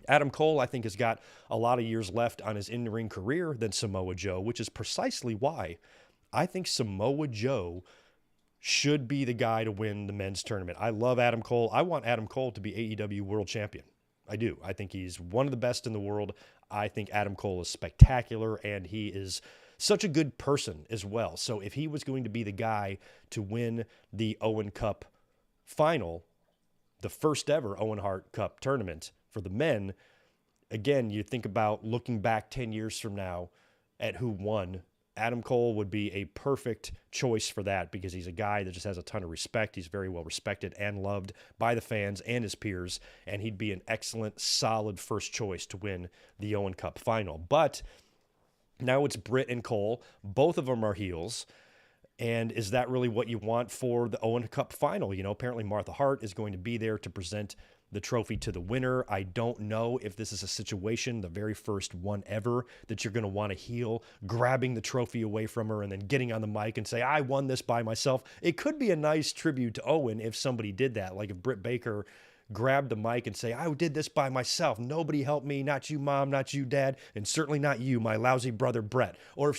Adam Cole, I think, has got a lot of years left on his in-ring career than Samoa Joe, which is precisely why I think Samoa Joe should be the guy to win the men's tournament. I love Adam Cole. I want Adam Cole to be AEW World Champion. I do. I think he's one of the best in the world. I think Adam Cole is spectacular, and he is such a good person as well. So if he was going to be the guy to win the Owen Cup final, the first ever Owen Hart Cup tournament for the men, again, you think about looking back 10 years from now at who won, Adam Cole would be a perfect choice for that because he's a guy that just has a ton of respect. He's very well respected and loved by the fans and his peers, and he'd be an excellent, solid first choice to win the Owen Cup final. But now it's Britt and Cole. Both of them are heels. And is that really what you want for the Owen Cup final? Apparently Martha Hart is going to be there to present the trophy to the winner. I don't know if this is a situation, the very first one ever, that you're going to want to heel, grabbing the trophy away from her and then getting on the mic and say, I won this by myself. It could be a nice tribute to Owen if somebody did that. Like if Britt Baker grabbed the mic and say, I did this by myself. Nobody helped me. Not you, Mom, not you, Dad, and certainly not you, my lousy brother, Brett. Or if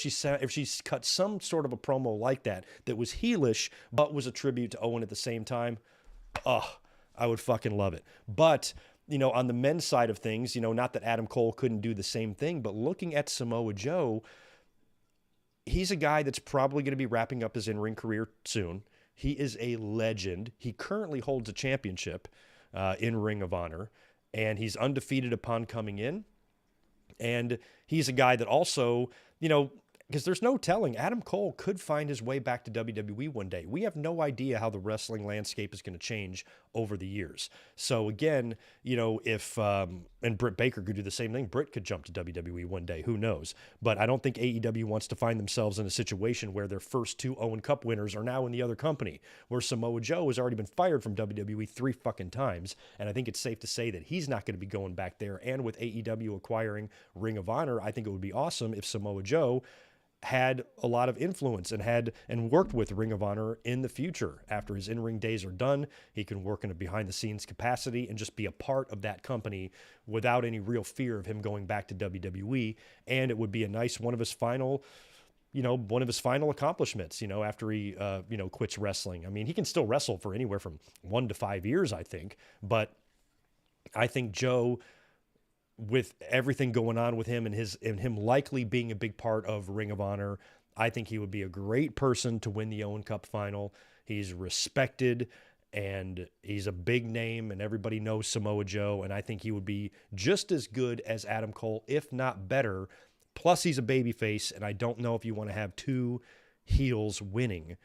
she's cut some sort of a promo like that was heelish, but was a tribute to Owen at the same time, I would fucking love it. But, on the men's side of things, not that Adam Cole couldn't do the same thing, but looking at Samoa Joe, he's a guy that's probably going to be wrapping up his in-ring career soon. He is a legend. He currently holds a championship in Ring of Honor, and he's undefeated upon coming in. And he's a guy that also, because there's no telling. Adam Cole could find his way back to WWE one day. We have no idea how the wrestling landscape is going to change over the years. So again, if and Britt Baker could do the same thing. Britt could jump to WWE one day. Who knows? But I don't think AEW wants to find themselves in a situation where their first 2 Owen Cup winners are now in the other company, where Samoa Joe has already been fired from WWE 3 fucking times. And I think it's safe to say that he's not going to be going back there. And with AEW acquiring Ring of Honor, I think it would be awesome if Samoa Joe had a lot of influence and worked with Ring of Honor in the future. After his in-ring days are done, he can work in a behind-the-scenes capacity and just be a part of that company without any real fear of him going back to WWE. And it would be a nice one of his final accomplishments, after he, quits wrestling. I mean, he can still wrestle for anywhere from 1 to 5 years, I think. But I think Joe, with everything going on with him and him likely being a big part of Ring of Honor, I think he would be a great person to win the Owen Cup final. He's respected and he's a big name and everybody knows Samoa Joe. And I think he would be just as good as Adam Cole, if not better. Plus he's a babyface and I don't know if you want to have 2 heels winning.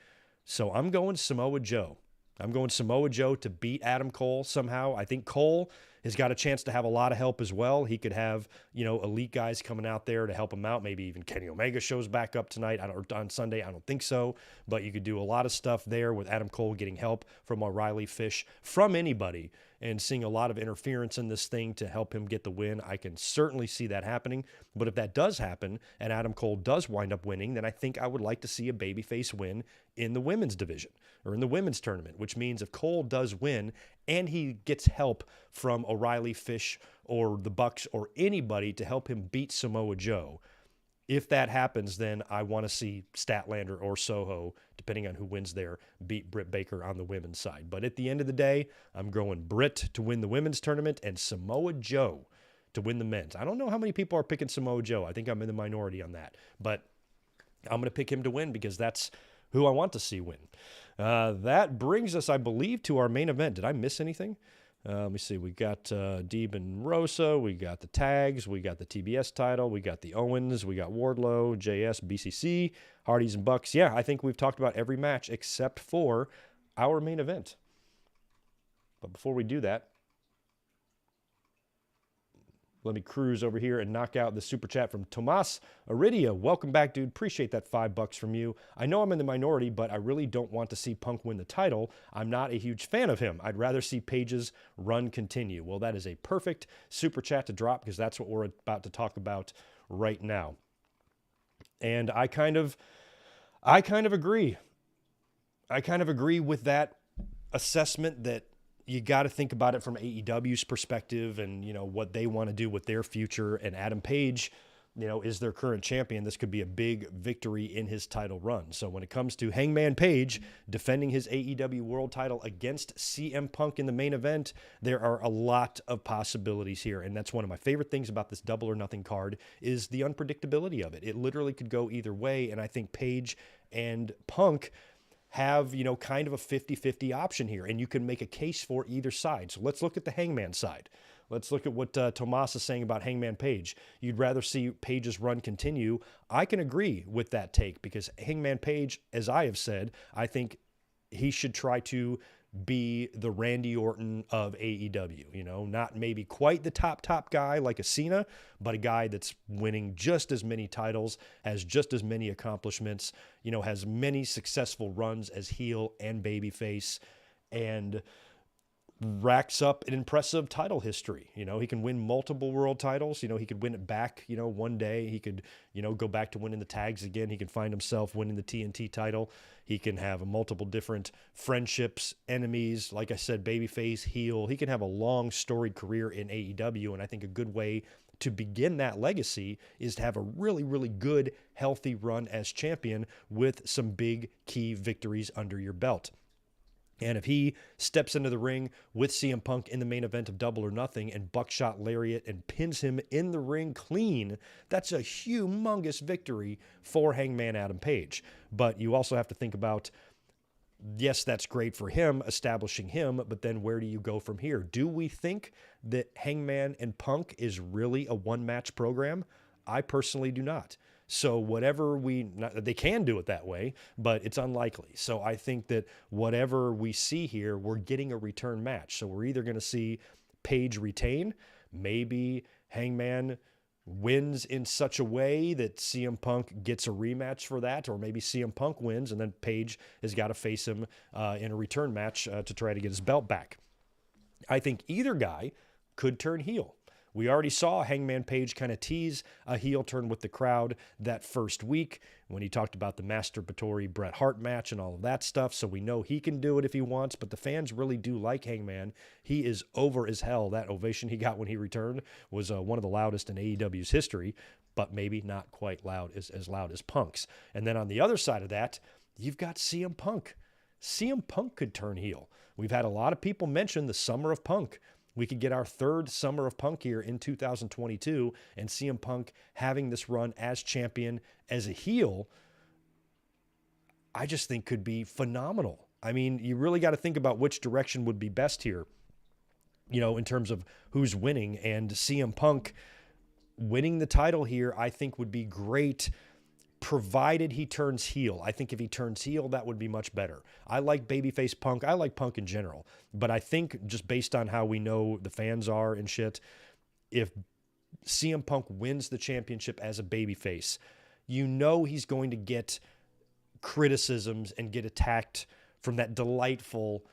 So I'm going Samoa Joe. I'm going Samoa Joe to beat Adam Cole somehow. I think Cole has got a chance to have a lot of help as well. He could have, elite guys coming out there to help him out. Maybe even Kenny Omega shows back up tonight or on Sunday. I don't think so. But you could do a lot of stuff there with Adam Cole getting help from O'Reilly Fish, from anybody, and seeing a lot of interference in this thing to help him get the win. I can certainly see that happening. But if that does happen and Adam Cole does wind up winning, then I think I would like to see a babyface win in the women's division or in the women's tournament, which means if Cole does win and he gets help from O'Reilly Fish or the Bucks or anybody to help him beat Samoa Joe, if that happens, then I want to see Statlander or Soho, depending on who wins there, beat Britt Baker on the women's side. But at the end of the day, I'm going Britt to win the women's tournament and Samoa Joe to win the men's. I don't know how many people are picking Samoa Joe. I think I'm in the minority on that. But I'm going to pick him to win because that's who I want to see win. That brings us, I believe, to our main event. Did I miss anything? Let me see. We got Deeb and Rosa. We got the tags. We got the TBS title. We got the Owens. We got Wardlow, JS, BCC, Hardys, and Bucks. Yeah, I think we've talked about every match except for our main event. But before we do that, let me cruise over here and knock out the super chat from Tomas Aridia. Welcome back, dude. Appreciate that $5 from you. I know I'm in the minority, but I really don't want to see Punk win the title. I'm not a huge fan of him. I'd rather see Paige's run continue. Well, that is a perfect super chat to drop because that's what we're about to talk about right now. And I kind of agree. I kind of agree with that assessment that you got to think about it from AEW's perspective and, what they want to do with their future. And Adam Page, is their current champion. This could be a big victory in his title run. So when it comes to Hangman Page defending his AEW world title against CM Punk in the main event, there are a lot of possibilities here. And that's one of my favorite things about this Double or Nothing card is the unpredictability of it. It literally could go either way. And I think Page and Punk have, kind of a 50-50 option here, and you can make a case for either side. So let's look at the Hangman side. Let's look at what Tomas is saying about Hangman Page. You'd rather see Page's run continue. I can agree with that take because Hangman Page, as I have said, I think he should try to be the Randy Orton of AEW, not maybe quite the top guy like a Cena, but a guy that's winning just as many titles, has just as many accomplishments, has many successful runs as heel and babyface, and racks up an impressive title history. He can win multiple world titles. He could win it back, one day. He could, go back to winning the tags again. He can find himself winning the TNT title. He can have multiple different friendships, enemies. Like I said, babyface, heel. He can have a long storied career in AEW. And I think a good way to begin that legacy is to have a really, really good, healthy run as champion with some big key victories under your belt. And if he steps into the ring with CM Punk in the main event of Double or Nothing and buckshot lariat and pins him in the ring clean, that's a humongous victory for Hangman Adam Page. But you also have to think about, yes, that's great for him, establishing him, but then where do you go from here? Do we think that Hangman and Punk is really a one-match program? I personally do not. So whatever they can do it that way, but it's unlikely. So I think that whatever we see here, we're getting a return match. So we're either going to see Page retain, maybe Hangman wins in such a way that CM Punk gets a rematch for that, or maybe CM Punk wins and then Page has got to face him in a return match to try to get his belt back. I think either guy could turn heel. We already saw Hangman Page kind of tease a heel turn with the crowd that first week when he talked about the masturbatory Bret Hart match and all of that stuff. So we know he can do it if he wants, but the fans really do like Hangman. He is over as hell. That ovation he got when he returned was one of the loudest in AEW's history, but maybe not quite as loud as Punk's. And then on the other side of that, you've got CM Punk. CM Punk could turn heel. We've had a lot of people mention the Summer of Punk. We could get our third Summer of Punk here in 2022, and CM Punk having this run as champion, as a heel, I just think could be phenomenal. I mean, you really got to think about which direction would be best here, in terms of who's winning. And CM Punk winning the title here, I think would be great, provided he turns heel. I think if he turns heel, that would be much better. I like babyface Punk. I like Punk in general. But I think just based on how we know the fans are and shit, if CM Punk wins the championship as a babyface, he's going to get criticisms and get attacked from that delightful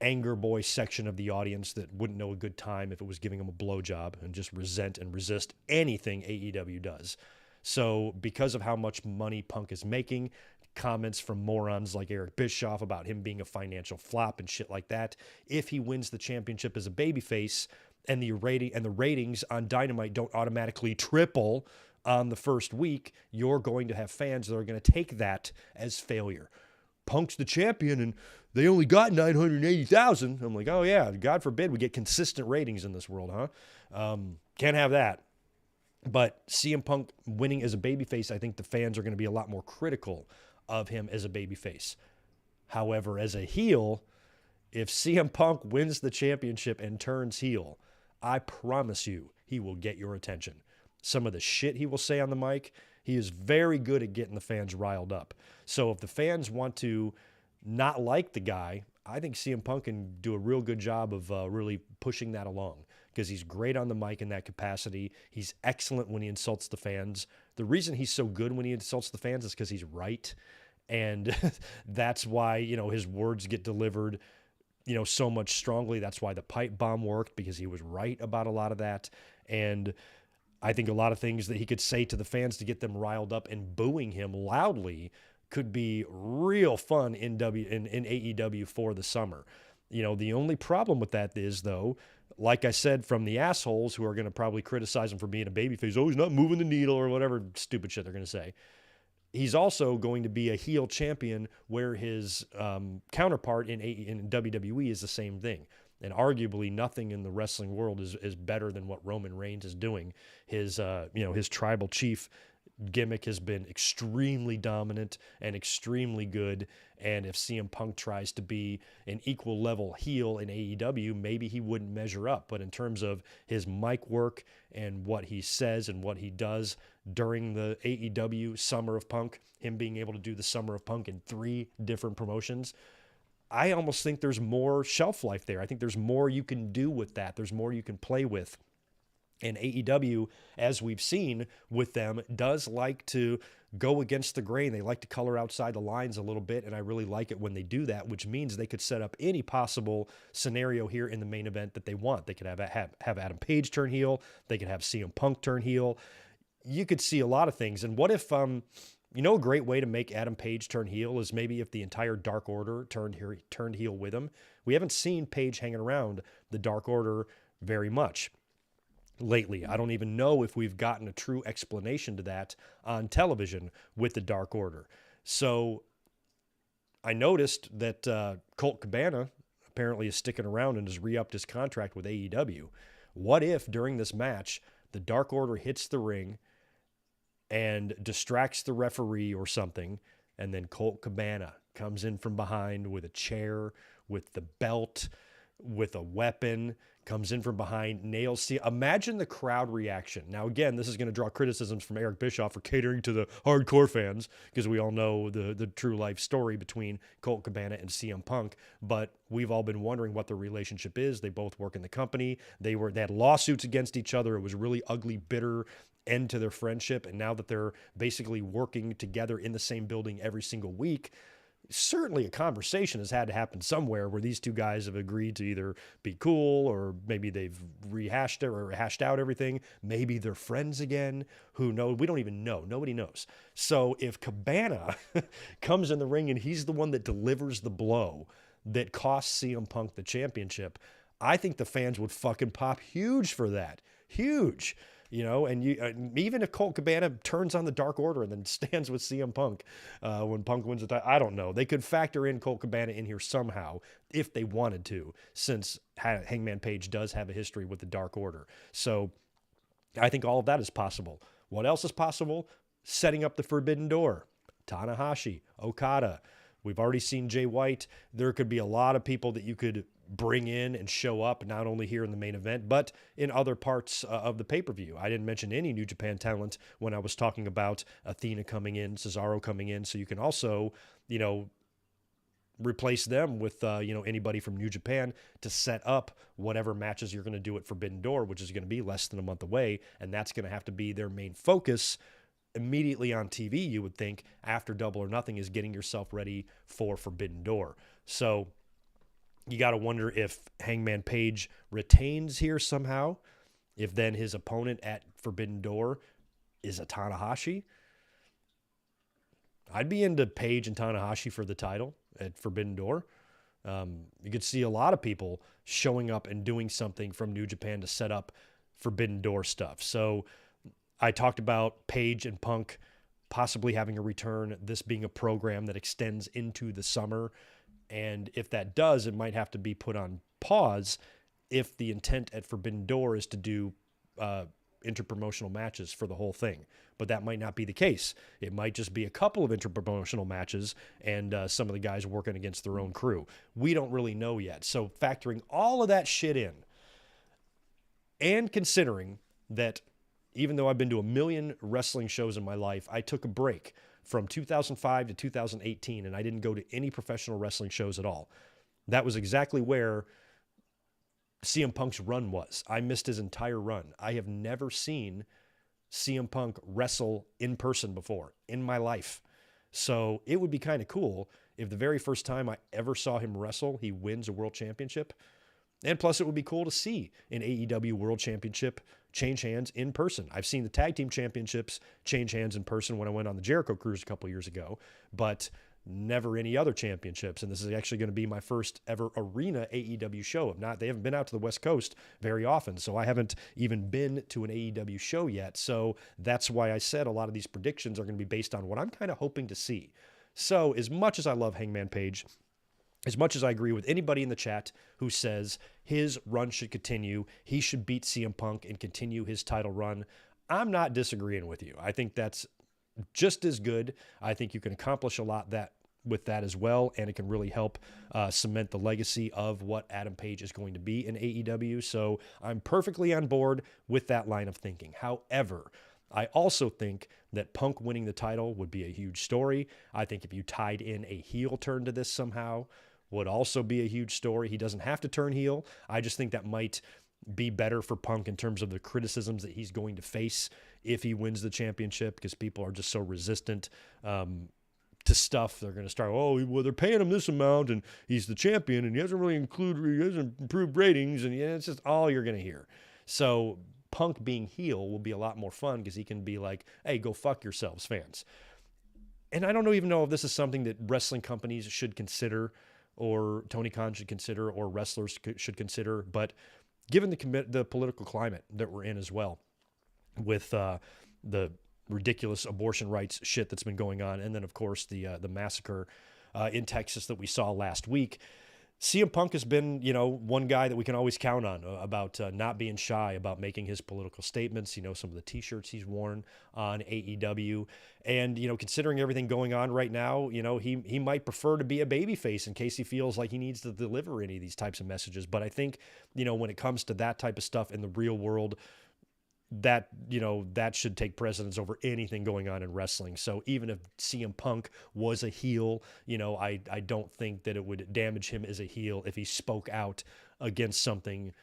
anger boy section of the audience that wouldn't know a good time if it was giving him a blowjob and just resent and resist anything AEW does. So because of how much money Punk is making, comments from morons like Eric Bischoff about him being a financial flop and shit like that, if he wins the championship as a babyface and the ratings on Dynamite don't automatically triple on the first week, you're going to have fans that are going to take that as failure. Punk's the champion and they only got 980,000. I'm like, oh yeah, God forbid we get consistent ratings in this world, huh? Can't have that. But CM Punk winning as a babyface, I think the fans are going to be a lot more critical of him as a babyface. However, as a heel, if CM Punk wins the championship and turns heel, I promise you he will get your attention. Some of the shit he will say on the mic, he is very good at getting the fans riled up. So if the fans want to not like the guy, I think CM Punk can do a real good job of really pushing that along, because he's great on the mic in that capacity. He's excellent when he insults the fans. The reason he's so good when he insults the fans is because he's right. And that's why, his words get delivered, so much strongly. That's why the pipe bomb worked, because he was right about a lot of that. And I think a lot of things that he could say to the fans to get them riled up and booing him loudly could be real fun in AEW for the summer. The only problem with that is, though, like I said, from the assholes who are going to probably criticize him for being a babyface, oh, he's not moving the needle or whatever stupid shit they're going to say. He's also going to be a heel champion where his counterpart in WWE is the same thing. And arguably nothing in the wrestling world is better than what Roman Reigns is doing. His tribal chief gimmick has been extremely dominant and extremely good. And if CM Punk tries to be an equal level heel in AEW, maybe he wouldn't measure up. But in terms of his mic work and what he says and what he does during the AEW Summer of Punk, him being able to do the Summer of Punk in 3 different promotions, I almost think there's more shelf life there. I think there's more you can do with that. There's more you can play with. And AEW, as we've seen with them, does like to go against the grain. They like to color outside the lines a little bit, and I really like it when they do that, which means they could set up any possible scenario here in the main event that they want. They could have Adam Page turn heel. They could have CM Punk turn heel. You could see a lot of things. And what if, a great way to make Adam Page turn heel is maybe if the entire Dark Order turned heel with him. We haven't seen Page hanging around the Dark Order very much lately. I don't even know if we've gotten a true explanation to that on television with the Dark Order. So I noticed that Colt Cabana apparently is sticking around and has re-upped his contract with AEW. What if during this match, the Dark Order hits the ring and distracts the referee or something, and then Colt Cabana comes in from behind with a chair, with the belt, with a weapon, comes in from behind, nails C. Imagine the crowd reaction. Now, again, this is going to draw criticisms from Eric Bischoff for catering to the hardcore fans, because we all know the true life story between Colt Cabana and CM Punk. But we've all been wondering what their relationship is. They both work in the company. They had lawsuits against each other. It was really ugly, bitter end to their friendship. And now that they're basically working together in the same building every single week, certainly a conversation has had to happen somewhere where these two guys have agreed to either be cool, or maybe they've rehashed it or hashed out everything. Maybe they're friends again. Who knows? We don't even know. Nobody knows. So if Cabana comes in the ring and he's the one that delivers the blow that costs CM Punk the championship, I think the fans would fucking pop huge for that. Huge. And even if Colt Cabana turns on the Dark Order and then stands with CM Punk when Punk wins the title, I don't know. They could factor in Colt Cabana in here somehow if they wanted to, since Hangman Page does have a history with the Dark Order. So I think all of that is possible. What else is possible? Setting up the Forbidden Door. Tanahashi, Okada. We've already seen Jay White. There could be a lot of people that you could bring in and show up, not only here in the main event, but in other parts of the pay-per-view. I didn't mention any New Japan talent when I was talking about Athena coming in, Cesaro coming in. So you can also, replace them with, anybody from New Japan to set up whatever matches you're going to do at Forbidden Door, which is going to be less than a month away. And that's going to have to be their main focus immediately on TV, you would think, after Double or Nothing, is getting yourself ready for Forbidden Door. So you got to wonder if Hangman Page retains here somehow, if then his opponent at Forbidden Door is a Tanahashi. I'd be into Page and Tanahashi for the title at Forbidden Door. You could see a lot of people showing up and doing something from New Japan to set up Forbidden Door stuff. So I talked about Page and Punk possibly having a return, this being a program that extends into the summer. And if that does, it might have to be put on pause if the intent at Forbidden Door is to do interpromotional matches for the whole thing. But that might not be the case. It might just be a couple of interpromotional matches and some of the guys working against their own crew. We don't really know yet. So factoring all of that shit in, and considering that even though I've been to a million wrestling shows in my life, I took a break from 2005 to 2018, and I didn't go to any professional wrestling shows at all. That was exactly where CM Punk's run was. I missed his entire run. I have never seen CM Punk wrestle in person before in my life. So it would be kind of cool if the very first time I ever saw him wrestle, he wins a world championship. And plus, it would be cool to see an AEW World Championship change hands in person. I've seen the Tag Team Championships change hands in person when I went on the Jericho Cruise a couple years ago, but never any other championships. And this is actually going to be my first ever arena AEW show. They haven't been out to the West Coast very often, so I haven't even been to an AEW show yet. So that's why I said a lot of these predictions are going to be based on what I'm kind of hoping to see. So as much as I love Hangman Page, as much as I agree with anybody in the chat who says his run should continue, he should beat CM Punk and continue his title run, I'm not disagreeing with you. I think that's just as good. I think you can accomplish a lot with that as well, and it can really help cement the legacy of what Adam Page is going to be in AEW. So I'm perfectly on board with that line of thinking. However, I also think that Punk winning the title would be a huge story. I think if you tied in a heel turn to this somehow, would also be a huge story. He doesn't have to turn heel. I just think that might be better for Punk in terms of the criticisms that he's going to face if he wins the championship, because people are just so resistant to stuff. They're going to start, they're paying him this amount and he's the champion and he hasn't improved ratings, and it's just all you're going to hear. So Punk being heel will be a lot more fun because he can be like, hey, go fuck yourselves, fans. And I don't even know if this is something that wrestling companies should consider, or Tony Khan should consider, or wrestlers should consider. But given the political climate that we're in as well, with the ridiculous abortion rights shit that's been going on, and then, of course, the massacre in Texas that we saw last week, CM Punk has been, one guy that we can always count on about not being shy about making his political statements. Some of the T-shirts he's worn on AEW, and considering everything going on right now, he might prefer to be a babyface in case he feels like he needs to deliver any of these types of messages. But I think, when it comes to that type of stuff in the real world, that should take precedence over anything going on in wrestling. So even if CM Punk was a heel, I don't think that it would damage him as a heel if he spoke out against something,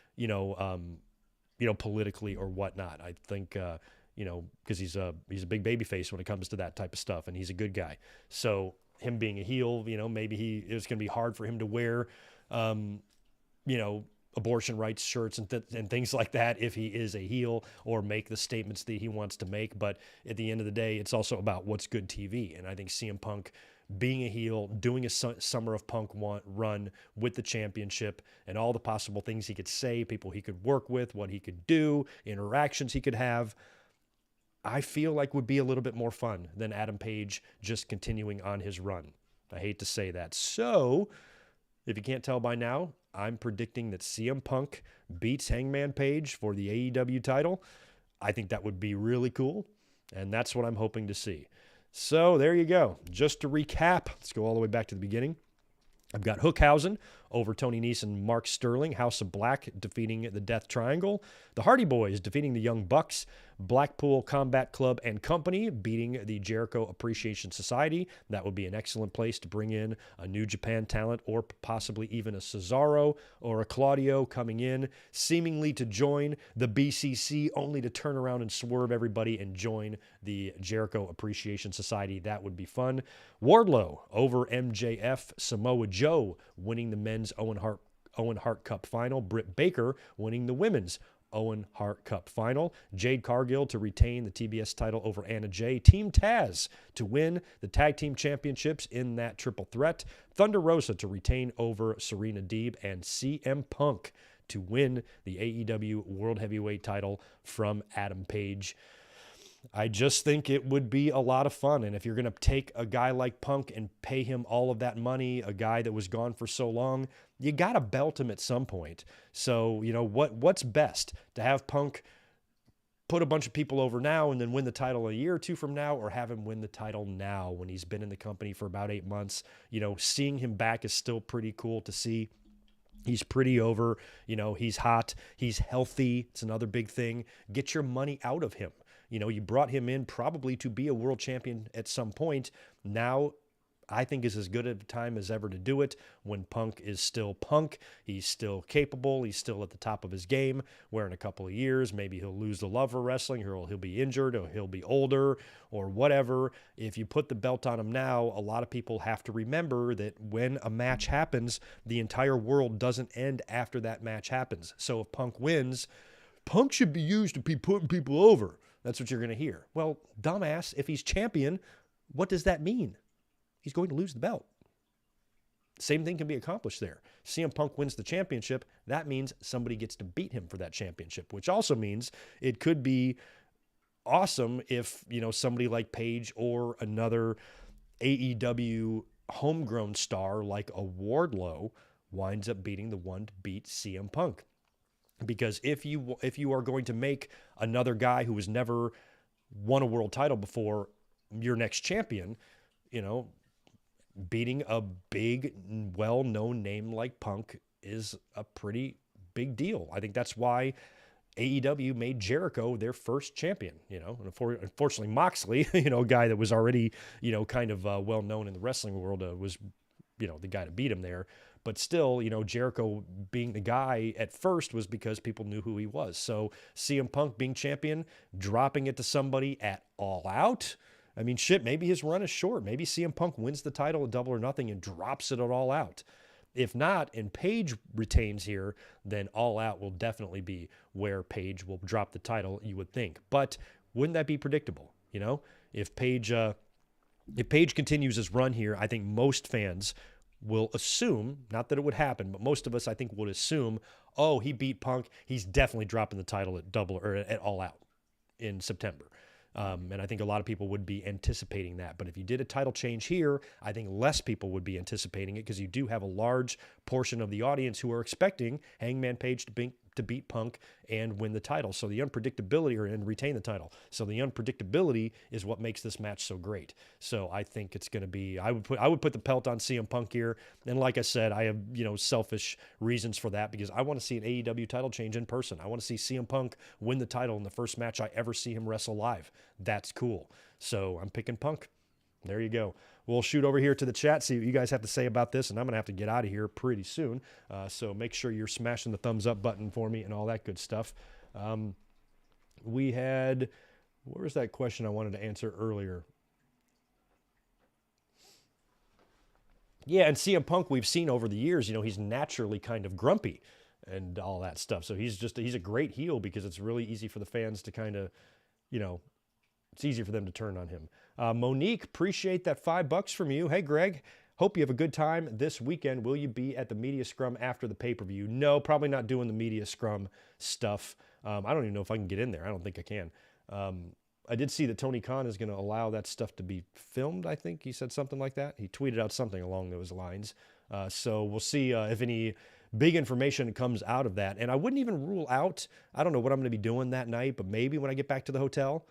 politically or whatnot. I think because he's a big baby face when it comes to that type of stuff, and he's a good guy. So him being a heel, maybe it's going to be hard for him to wear abortion rights shirts and things like that if he is a heel, or make the statements that he wants to make. But at the end of the day, it's also about what's good TV. And I think CM Punk being a heel, doing a Summer of Punk run with the championship, and all the possible things he could say, people he could work with, what he could do, interactions he could have, I feel like would be a little bit more fun than Adam Page just continuing on his run. I hate to say that. So if you can't tell by now, I'm predicting that CM Punk beats Hangman Page for the AEW title. I think that would be really cool, and that's what I'm hoping to see. So there you go. Just to recap, let's go all the way back to the beginning. I've got Hookhausen over Tony Nese and Mark Sterling. House of Black defeating the Death Triangle. The Hardy Boys defeating the Young Bucks. Blackpool Combat Club and Company beating the Jericho Appreciation Society. That would be an excellent place to bring in a New Japan talent, or possibly even a Cesaro or a Claudio coming in, seemingly to join the BCC, only to turn around and swerve everybody and join the Jericho Appreciation Society. That would be fun. Wardlow over MJF. Samoa Joe winning the men's Owen Hart Cup final. Britt Baker winning the women's Owen Hart Cup final. Jade Cargill to retain the TBS title over Anna Jay. Team Taz to win the tag team championships in that triple threat. Thunder Rosa to retain over Serena Deeb, and CM Punk to win the AEW World Heavyweight title from Adam Page. I just think it would be a lot of fun. And if you're going to take a guy like Punk and pay him all of that money, a guy that was gone for so long, you got to belt him at some point. So, what's best? To have Punk put a bunch of people over now and then win the title a year or two from now, or have him win the title now when he's been in the company for about 8 months? Seeing him back is still pretty cool to see. He's pretty over, he's hot, he's healthy. It's another big thing. Get your money out of him. You brought him in probably to be a world champion at some point. Now, I think is as good a time as ever to do it when Punk is still Punk. He's still capable. He's still at the top of his game, where in a couple of years, maybe he'll lose the love for wrestling, or he'll be injured, or he'll be older, or whatever. If you put the belt on him now, a lot of people have to remember that when a match happens, the entire world doesn't end after that match happens. So if Punk wins, Punk should be used to be putting people over. That's what you're going to hear. Well, dumbass, if he's champion, what does that mean? He's going to lose the belt. Same thing can be accomplished there. CM Punk wins the championship. That means somebody gets to beat him for that championship, which also means it could be awesome if, somebody like Page or another AEW homegrown star like a Wardlow winds up beating the one to beat CM Punk. Because if you are going to make another guy who has never won a world title before your next champion, beating a big, well-known name like Punk is a pretty big deal. I think that's why AEW made Jericho their first champion, and unfortunately Moxley, a guy that was already, kind of well-known in the wrestling world, was, the guy to beat him there. But still, Jericho being the guy at first was because people knew who he was. So CM Punk being champion, dropping it to somebody at All Out. I mean, shit, maybe his run is short. Maybe CM Punk wins the title at Double or Nothing and drops it at All Out. If not, and Page retains here, then All Out will definitely be where Page will drop the title, you would think. But wouldn't that be predictable? If Page continues his run here, I think most fans will assume, not that it would happen, but most of us, I think, would assume, oh, he beat Punk, he's definitely dropping the title at Double or at All Out in September. And I think a lot of people would be anticipating that. But if you did a title change here, I think less people would be anticipating it because you do have a large portion of the audience who are expecting Hangman Page to beat Punk and win the title. So the unpredictability, and retain the title. So the unpredictability is what makes this match so great. So I think it's going to be, I would put the pelt on CM Punk here. And like I said, I have, selfish reasons for that because I want to see an AEW title change in person. I want to see CM Punk win the title in the first match I ever see him wrestle live. That's cool. So I'm picking Punk. There you go. We'll shoot over here to the chat, see what you guys have to say about this, and I'm going to have to get out of here pretty soon. So make sure you're smashing the thumbs up button for me and all that good stuff. We had, where was that question I wanted to answer earlier? Yeah, and CM Punk, we've seen over the years, he's naturally kind of grumpy and all that stuff. So he's a great heel because it's really easy for the fans to kind of, it's easy for them to turn on him. Monique, appreciate that $5 from you. Hey, Greg, hope you have a good time this weekend. Will you be at the media scrum after the pay-per-view? No, probably not doing the media scrum stuff. I don't even know if I can get in there. I don't think I can. I did see that Tony Khan is going to allow that stuff to be filmed, I think. He said something like that. He tweeted out something along those lines. So we'll see if any big information comes out of that. And I wouldn't even rule out, I don't know what I'm going to be doing that night, but maybe when I get back to the hotel,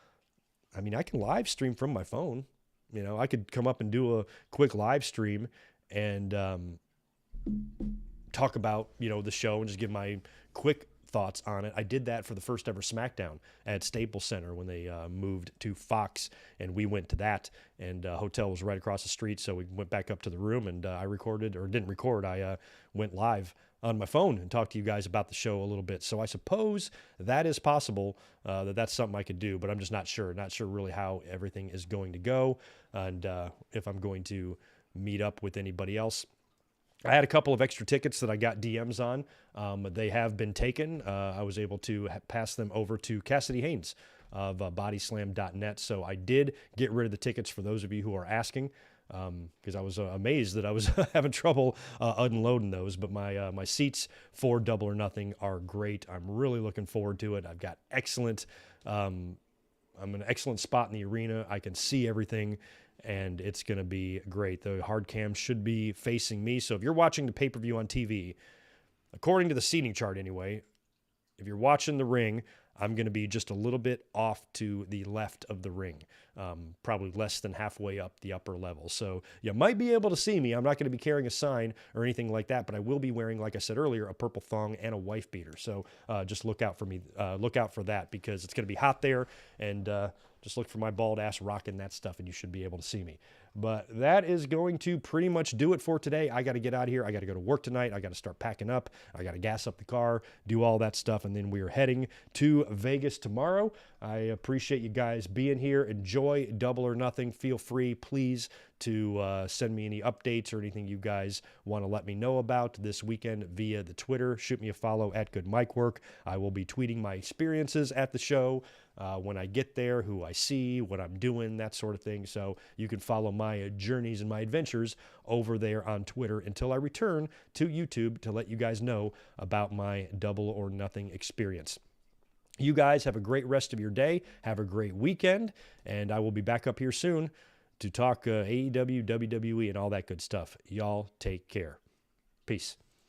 I mean, I can live stream from my phone. I could come up and do a quick live stream and talk about, the show and just give my quick thoughts on it. I did that for the first ever SmackDown at Staples Center when they moved to Fox, and we went to that, and hotel was right across the street, so we went back up to the room, and I recorded, or didn't record, I went live on my phone and talk to you guys about the show a little bit. So I suppose that is possible, that's something I could do, but I'm just not sure really how everything is going to go and if I'm going to meet up with anybody else. I had a couple of extra tickets that I got DMs on. They have been taken. I was able to pass them over to Cassidy Haynes of bodyslam.net. So I did get rid of the tickets for those of you who are asking, because I was amazed that I was having trouble unloading those. But my seats for Double or Nothing are great. I'm really looking forward to it. I've got excellent. I'm in an excellent spot in the arena. I can see everything, and it's going to be great. The hard cam should be facing me. So if you're watching the pay-per-view on TV, according to the seating chart anyway, if you're watching the ring, I'm going to be just a little bit off to the left of the ring, probably less than halfway up the upper level. So you might be able to see me. I'm not going to be carrying a sign or anything like that, but I will be wearing, like I said earlier, a purple thong and a wife beater. So just look out for me. Look out for that because it's going to be hot there, and just look for my bald ass rocking that stuff, and you should be able to see me. But that is going to pretty much do it for today. I got to get out of here. I got to go to work tonight. I got to start packing up. I got to gas up the car, do all that stuff, and then we are heading to Vegas tomorrow. I appreciate you guys being here. Enjoy Double or Nothing. Feel free, please, to send me any updates or anything you guys want to let me know about this weekend via the Twitter. Shoot me a follow at Good Mic Work. I will be tweeting my experiences at the show when I get there, who I see, what I'm doing, that sort of thing. So you can follow my journeys and my adventures over there on Twitter until I return to YouTube to let you guys know about my Double or Nothing experience. You guys have a great rest of your day. Have a great weekend, and I will be back up here soon to talk AEW, WWE, and all that good stuff. Y'all take care. Peace.